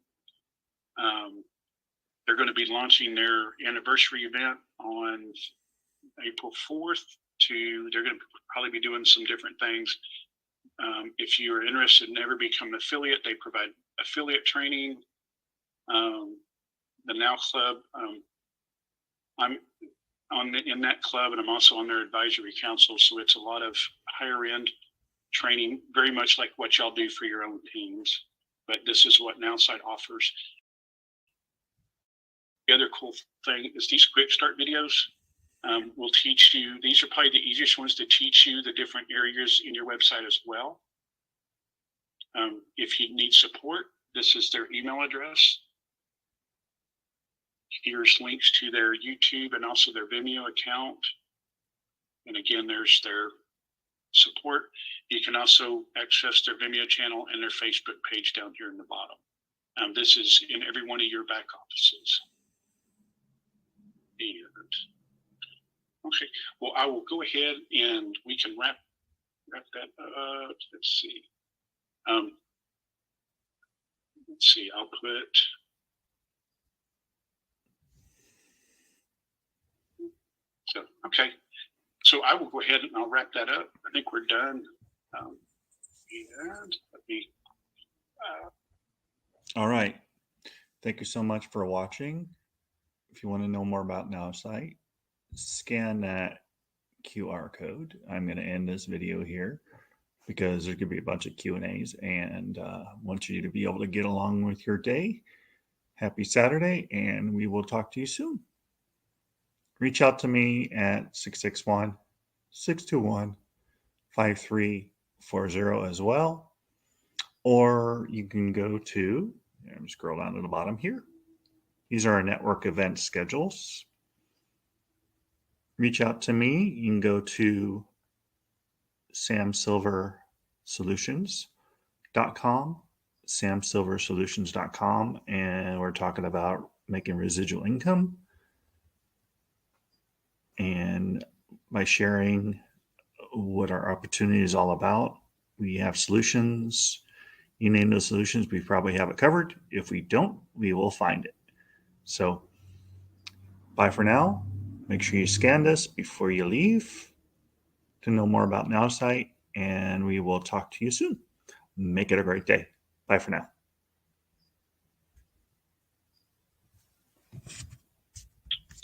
They're going to be launching their anniversary event on April 4th. They're going to probably be doing some different things. If you're interested in ever becoming an affiliate, they provide affiliate training. The Now Club, I'm in that club, and I'm also on their advisory council. So it's a lot of higher end training, very much like what y'all do for your own teams. But this is what NowSite offers. The other cool thing is these quick start videos will teach you. These are probably the easiest ones to teach you the different areas in your website as well. If you need support, this is their email address. Here's links to their YouTube and also their Vimeo account. And again, there's their support. You can also access their Vimeo channel and their Facebook page down here in the bottom. This is in every one of your back offices. And okay, well, I will go ahead and we can wrap that up. Let's see. I'll put. So, okay. So I will go ahead and I'll wrap that up. I think we're done. And let me. All right. Thank you so much for watching. If you want to know more about NowSite, scan that QR code. I'm going to end this video here because there could be a bunch of Q&As, and want you to be able to get along with your day. Happy Saturday, and we will talk to you soon. Reach out to me at 661-621-5340 as well. Or you can go to, scroll down to the bottom here. These are our network event schedules. Reach out to me. You can go to samsilversolutions.com, samsilversolutions.com, and we're talking about making residual income. And by sharing what our opportunity is all about, we have solutions. You name those solutions, we probably have it covered. If we don't, we will find it. So bye for now. Make sure you scan this before you leave to know more about NowSite, and we will talk to you soon. Make it a great day. Bye for now.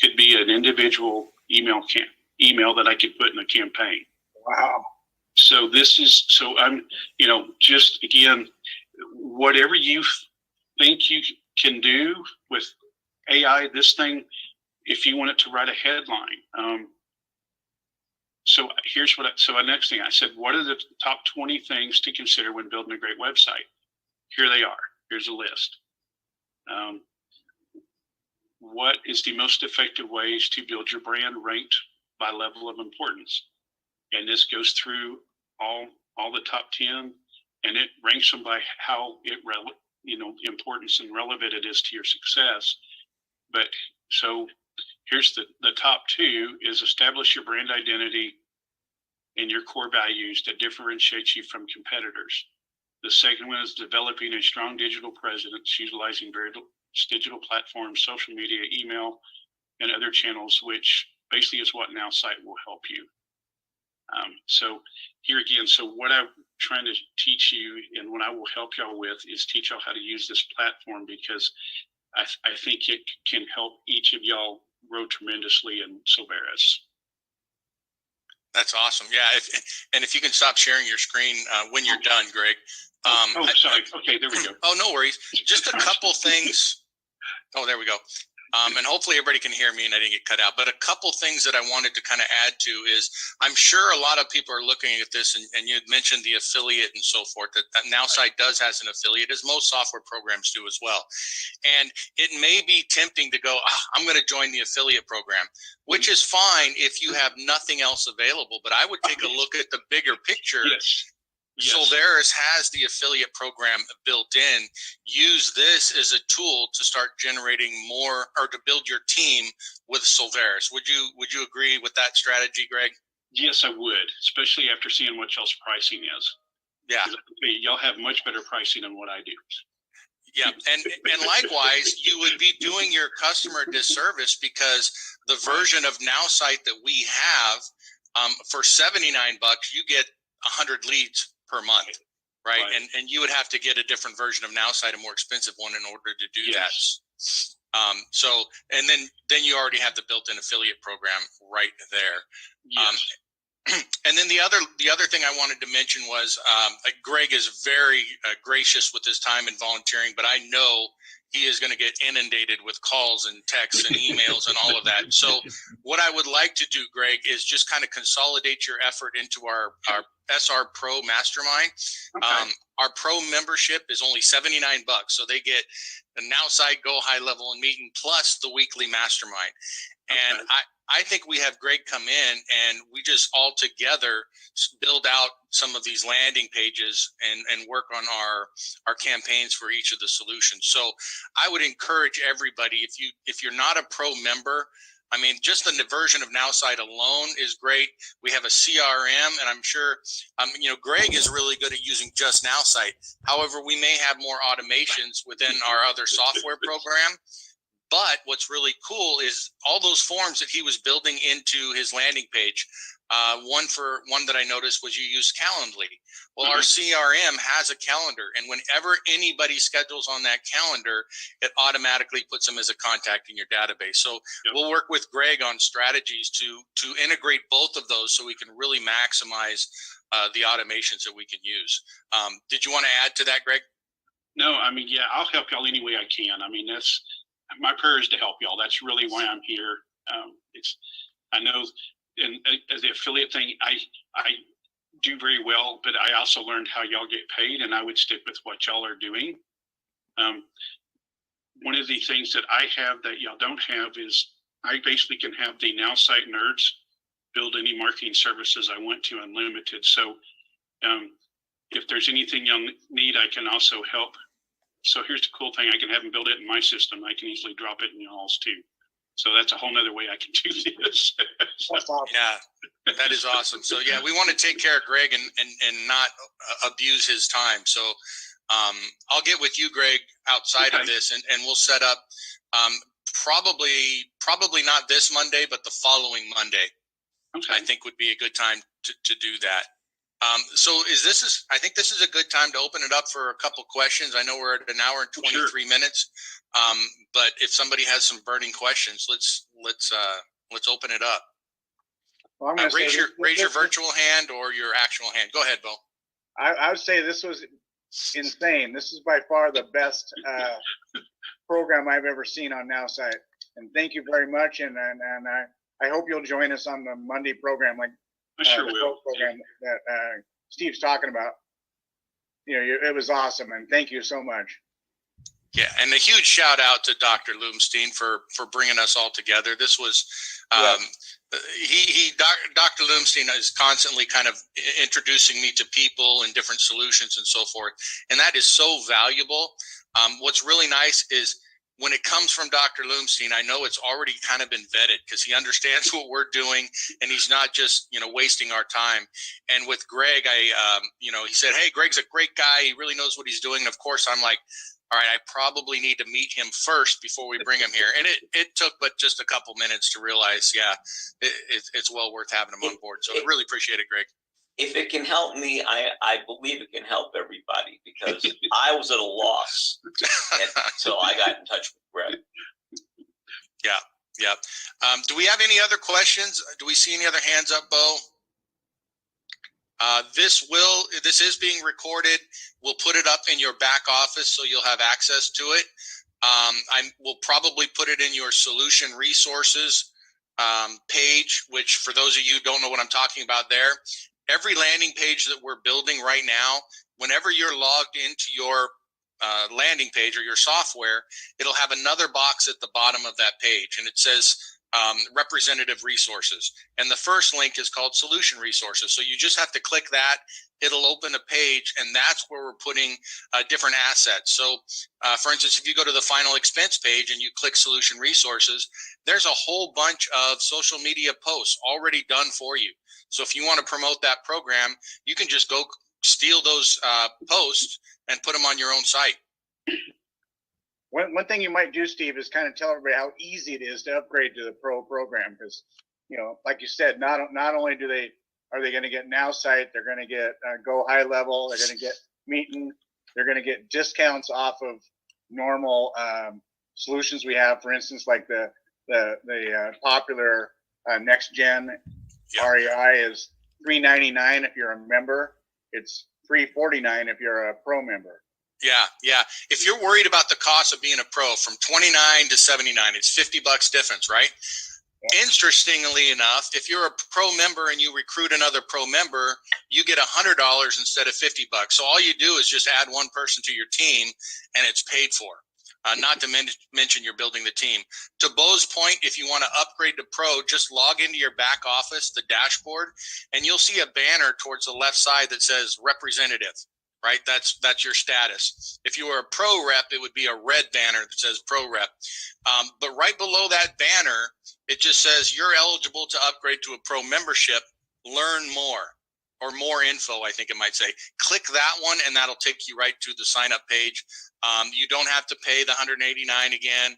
Could be an individual email that I could put in a campaign. Wow. So I'm, just again, whatever you think you can do with AI, this thing, if you want it to write a headline. So here's our next thing I said, what are the top 20 things to consider when building a great website? Here they are. Here's a list. What is the most effective ways to build your brand ranked by level of importance? And this goes through all the top 10, and it ranks them by how importance and relevant it is to your success. But so here's the top 2 is establish your brand identity and your core values that differentiate you from competitors. The second one is developing a strong digital presence, utilizing various digital platforms, social media, email, and other channels, which basically is what NowSite will help you. So here again, so what I'm trying to teach you and what I will help y'all with is teach y'all how to use this platform, because I think it can help each of y'all grow tremendously in Silveris. That's awesome. Yeah. If you can stop sharing your screen when you're done, Greg. Sorry. Okay, there we go. Oh, no worries. Just a couple things. Oh, there we go. And hopefully everybody can hear me and I didn't get cut out. But a couple things that I wanted to kind of add to is I'm sure a lot of people are looking at this, and you had mentioned the affiliate and so forth, that NowSite has an affiliate, as most software programs do as well. And it may be tempting to go, I'm going to join the affiliate program, which is fine if you have nothing else available. But I would take a look at the bigger picture. Yes. Silveris has the affiliate program built in. Use this as a tool to start generating more, or to build your team with Silveris. Would you agree with that strategy, Greg? Yes, I would, especially after seeing what y'all's pricing is. Yeah. Y'all have much better pricing than what I do. Yeah, and likewise, you would be doing your customer a disservice, because the version of NowSite that we have, for $79, you get 100 leads per month, right? And you would have to get a different version of NowSite, a more expensive one, in order to do that. So, and then you already have the built-in affiliate program right there. Yes. And then the other thing I wanted to mention was Greg is very gracious with his time and volunteering, but I know he is going to get inundated with calls and texts and emails and all of that. So what I would like to do, Greg, is just kind of consolidate your effort into our SR Pro Mastermind. Okay. Our Pro membership is only $79, so they get the NowSite Go High Level and Meeting plus the weekly Mastermind. And I think we have Greg come in and we just all together build out some of these landing pages and work on our campaigns for each of the solutions. So I would encourage everybody, if you're not a pro member, I mean, just the version of NowSite alone is great. We have a CRM, and I'm sure, Greg is really good at using just NowSite. However, we may have more automations within our other software program. But what's really cool is all those forms that he was building into his landing page. One that I noticed was you use Calendly. Well, our CRM has a calendar, and whenever anybody schedules on that calendar, it automatically puts them as a contact in your database. So we'll work with Greg on strategies to integrate both of those so we can really maximize the automations that we can use. Did you want to add to that, Greg? No, I mean, yeah, I'll help y'all any way I can. I mean, that's my prayer is to help y'all. That's really why I'm here. I know, and as the affiliate thing, I do very well, but I also learned how y'all get paid, and I would stick with what y'all are doing. One of the things that I have that y'all don't have is I basically can have the NowSite nerds build any marketing services I want to unlimited. So if there's anything y'all need, I can also help. So here's the cool thing. I can have them build it in my system. I can easily drop it in y'all's too. So that's a whole nother way I can do this. Yeah, that is awesome. So yeah, we want to take care of Greg and not abuse his time. So I'll get with you, Greg, outside of this, and we'll set up probably not this Monday, but the following Monday. Okay. I think would be a good time to do that. So I think this is a good time to open it up for a couple questions. I know we're at an hour and 23 minutes, but if somebody has some burning questions, let's open it up. Well, raise your virtual hand or your actual hand. Go ahead, Bo. I would say this was insane. This is by far the best program I've ever seen on NowSite. And thank you very much. And I hope you'll join us on the Monday program, like I sure will. Program that Steve's talking about. It was awesome, and thank you so much. Yeah, and a huge shout out to Dr. Lumstein for bringing us all together. This was Dr. Lumstein is constantly kind of introducing me to people and different solutions and so forth, and that is so valuable. What's really nice is when it comes from Dr. Lumstein, I know it's already kind of been vetted because he understands what we're doing and he's not just, wasting our time. And with Greg, he said, hey, Greg's a great guy. He really knows what he's doing. And of course, I'm like, all right, I probably need to meet him first before we bring him here. And it took but just a couple minutes to realize, it's well worth having him on board. So I really appreciate it, Greg. If it can help me, I believe it can help everybody because I was at a loss until I got in touch with Greg. Yeah. Do we have any other questions? Do we see any other hands up, Bo? This is being recorded. We'll put it up in your back office so you'll have access to it. We'll probably put it in your solution resources page, which for those of you who don't know what I'm talking about there, every landing page that we're building right now, whenever you're logged into your landing page or your software, it'll have another box at the bottom of that page, and it says representative resources. And the first link is called solution resources. So you just have to click that. It'll open a page, and that's where we're putting different assets. So, for instance, if you go to the final expense page and you click solution resources, there's a whole bunch of social media posts already done for you. So if you want to promote that program, you can just go steal those posts and put them on your own site. One thing you might do, Steve, is kind of tell everybody how easy it is to upgrade to the pro program because, like you said, not only are they going to get NowSite, they're going to get Go High Level, they're going to get Meetin, they're going to get discounts off of normal solutions we have. For instance, like the popular Next Gen REI is $399 if you're a member. It's $349 if you're a pro member. Yeah. If you're worried about the cost of being a pro, from $29 to $79, it's $50 difference, right? Yeah. Interestingly enough, if you're a pro member and you recruit another pro member, you get $100 instead of $50. So all you do is just add one person to your team, and it's paid for. not to mention you're building the team. To Bo's point, if you want to upgrade to Pro, just log into your back office, the dashboard, and you'll see a banner towards the left side that says representative, right? That's your status. If you were a Pro rep, it would be a red banner that says Pro rep. But right below that banner, it just says you're eligible to upgrade to a Pro membership, learn more. Or more info, I think it might say. Click that one, and that'll take you right to the sign-up page. You don't have to pay the $189 again,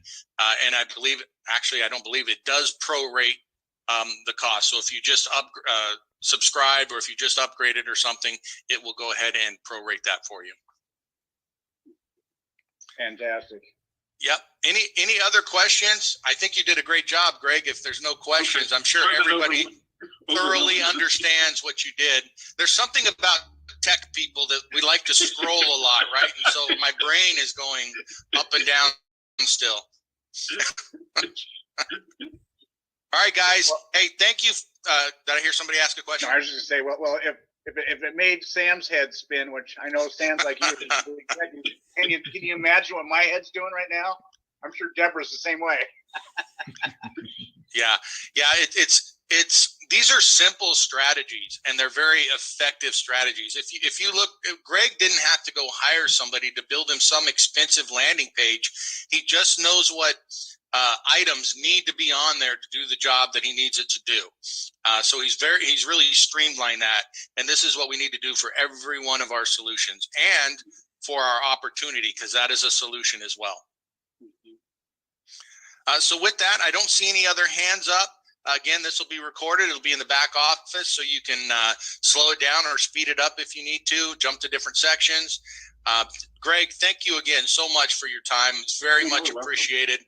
and I don't believe it does prorate the cost. So if you just subscribe, or if you just upgraded or something, it will go ahead and prorate that for you. Fantastic. Yep. Any other questions? I think you did a great job, Greg. If there's no questions, I'm sure everybody thoroughly understands what you did. There's something about tech people that we like to scroll a lot, right? And so my brain is going up and down still. All right, guys. Hey, thank you. Did I hear somebody ask a question? No, I was just gonna say, well, if it made Sam's head spin, which I know Sam's like you, can you imagine what my head's doing right now? I'm sure Deborah's the same way. Yeah. It's these are simple strategies, and they're very effective strategies. If you look, Greg didn't have to go hire somebody to build him some expensive landing page. He just knows what items need to be on there to do the job that he needs it to do. So he's really streamlined that, and this is what we need to do for every one of our solutions and for our opportunity, because that is a solution as well. So with that, I don't see any other hands up. Again, this will be recorded. It'll be in the back office, so you can slow it down or speed it up if you need to, jump to different sections. Greg, thank you again so much for your time. It's very much appreciated.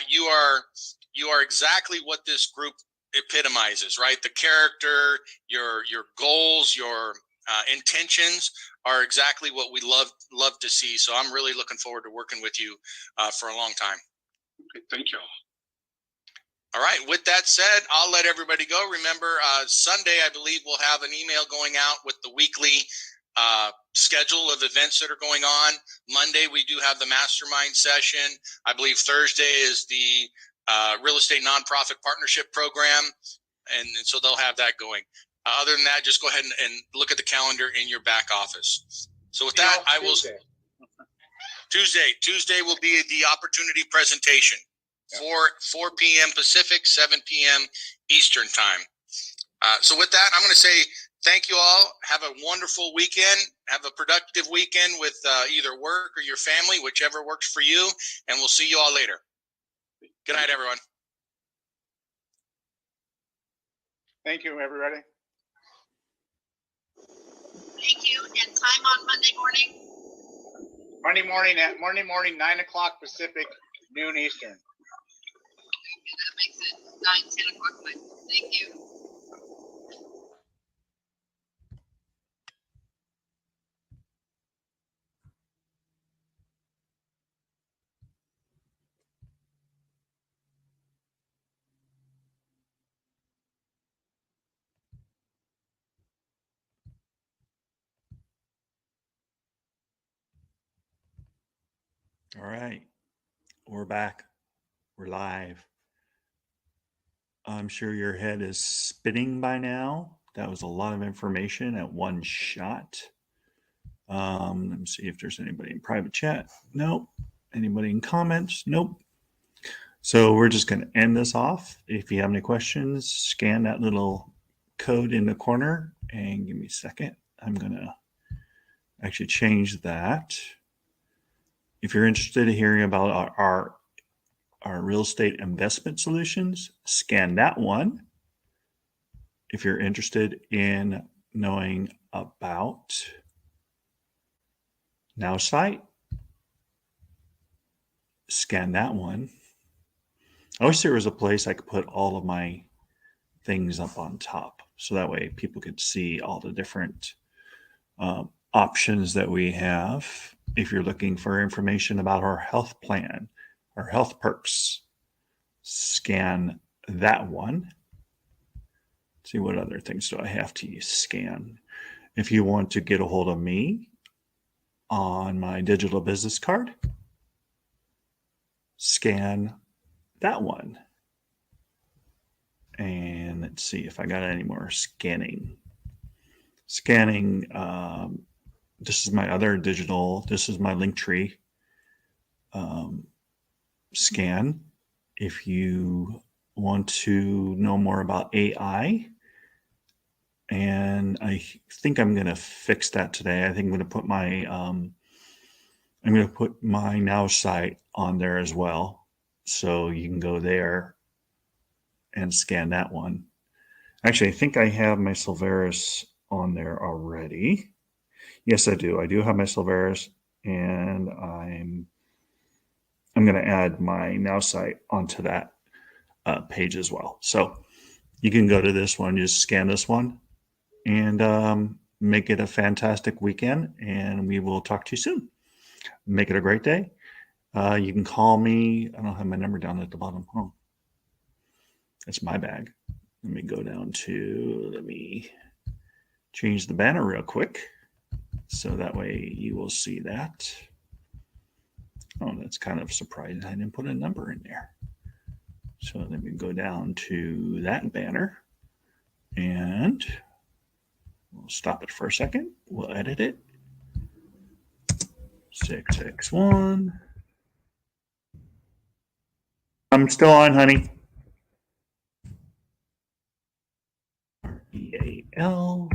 You are exactly what this group epitomizes, right? The character, your goals, your intentions are exactly what we love to see. So I'm really looking forward to working with you for a long time. Okay, thank you. All right. With that said, I'll let everybody go. Remember, Sunday, I believe we'll have an email going out with the weekly schedule of events that are going on. Monday, we do have the mastermind session. I believe Thursday is the real estate nonprofit partnership program. And so they'll have that going. Other than that, just go ahead and look at the calendar in your back office. So with that, I will. Tuesday will be the opportunity presentation. 4 p.m. Pacific, 7 p.m. Eastern time. So with that, I'm going to say thank you all. Have a wonderful weekend. Have a productive weekend with either work or your family, whichever works for you. And we'll see you all later. Good night, everyone. Thank you, everybody. Thank you. And time on Monday morning? Monday morning, 9 o'clock Pacific, noon Eastern. That makes it 9, 10 o'clock. Thank you. All right. We're back. We're live. I'm sure your head is spinning by now. That was a lot of information at one shot. Let me see if there's anybody in private chat. Nope. Anybody in comments? Nope. So we're just going to end this off. If you have any questions, scan that little code in the corner and give me a second. I'm going to actually change that. If you're interested in hearing about our real estate investment solutions, scan that one. If you're interested in knowing about NowSite, scan that one. I wish there was a place I could put all of my things up on top, so that way people could see all the different options that we have. If you're looking for information about our health plan, our health perks, scan that one. Let's see, what other things do I have to scan? If you want to get a hold of me on my digital business card, scan that one. And let's see if I got any more scanning. Scanning, this is my other digital, this is my Linktree scan. If you want to know more about AI, and I think I'm going to fix that today. I think I'm going to put my NowSite on there as well, so you can go there and scan that one. Actually, I think I have my Silveris on there already. Yes, I do. I do have my Silveris, and I'm going to add my NowSite onto that page as well. So you can go to this one, just scan this one, and make it a fantastic weekend. And we will talk to you soon. Make it a great day. You can call me. I don't have my number down at the bottom. Oh, that's my bag. Let me go down to, let me change the banner real quick, so that way you will see that. Oh, that's kind of surprising. I didn't put a number in there. So let me go down to that banner, and we'll stop it for a second. We'll edit it. 661. I'm still on, honey. REAL.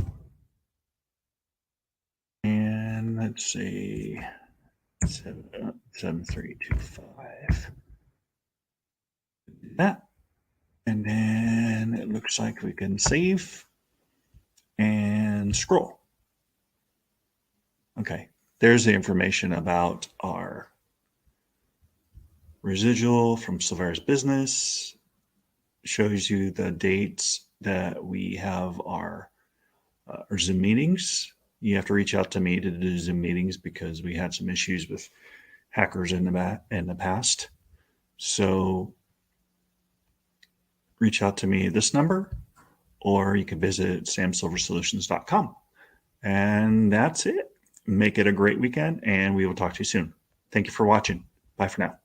And let's see. 7325. That. And then it looks like we can save and scroll. Okay. There's the information about our residual from Silveris Business. Shows you the dates that we have our Zoom meetings. You have to reach out to me to do Zoom meetings because we had some issues with hackers in the past. So reach out to me at this number, or you can visit samsilversolutions.com. And that's it. Make it a great weekend, and we will talk to you soon. Thank you for watching. Bye for now.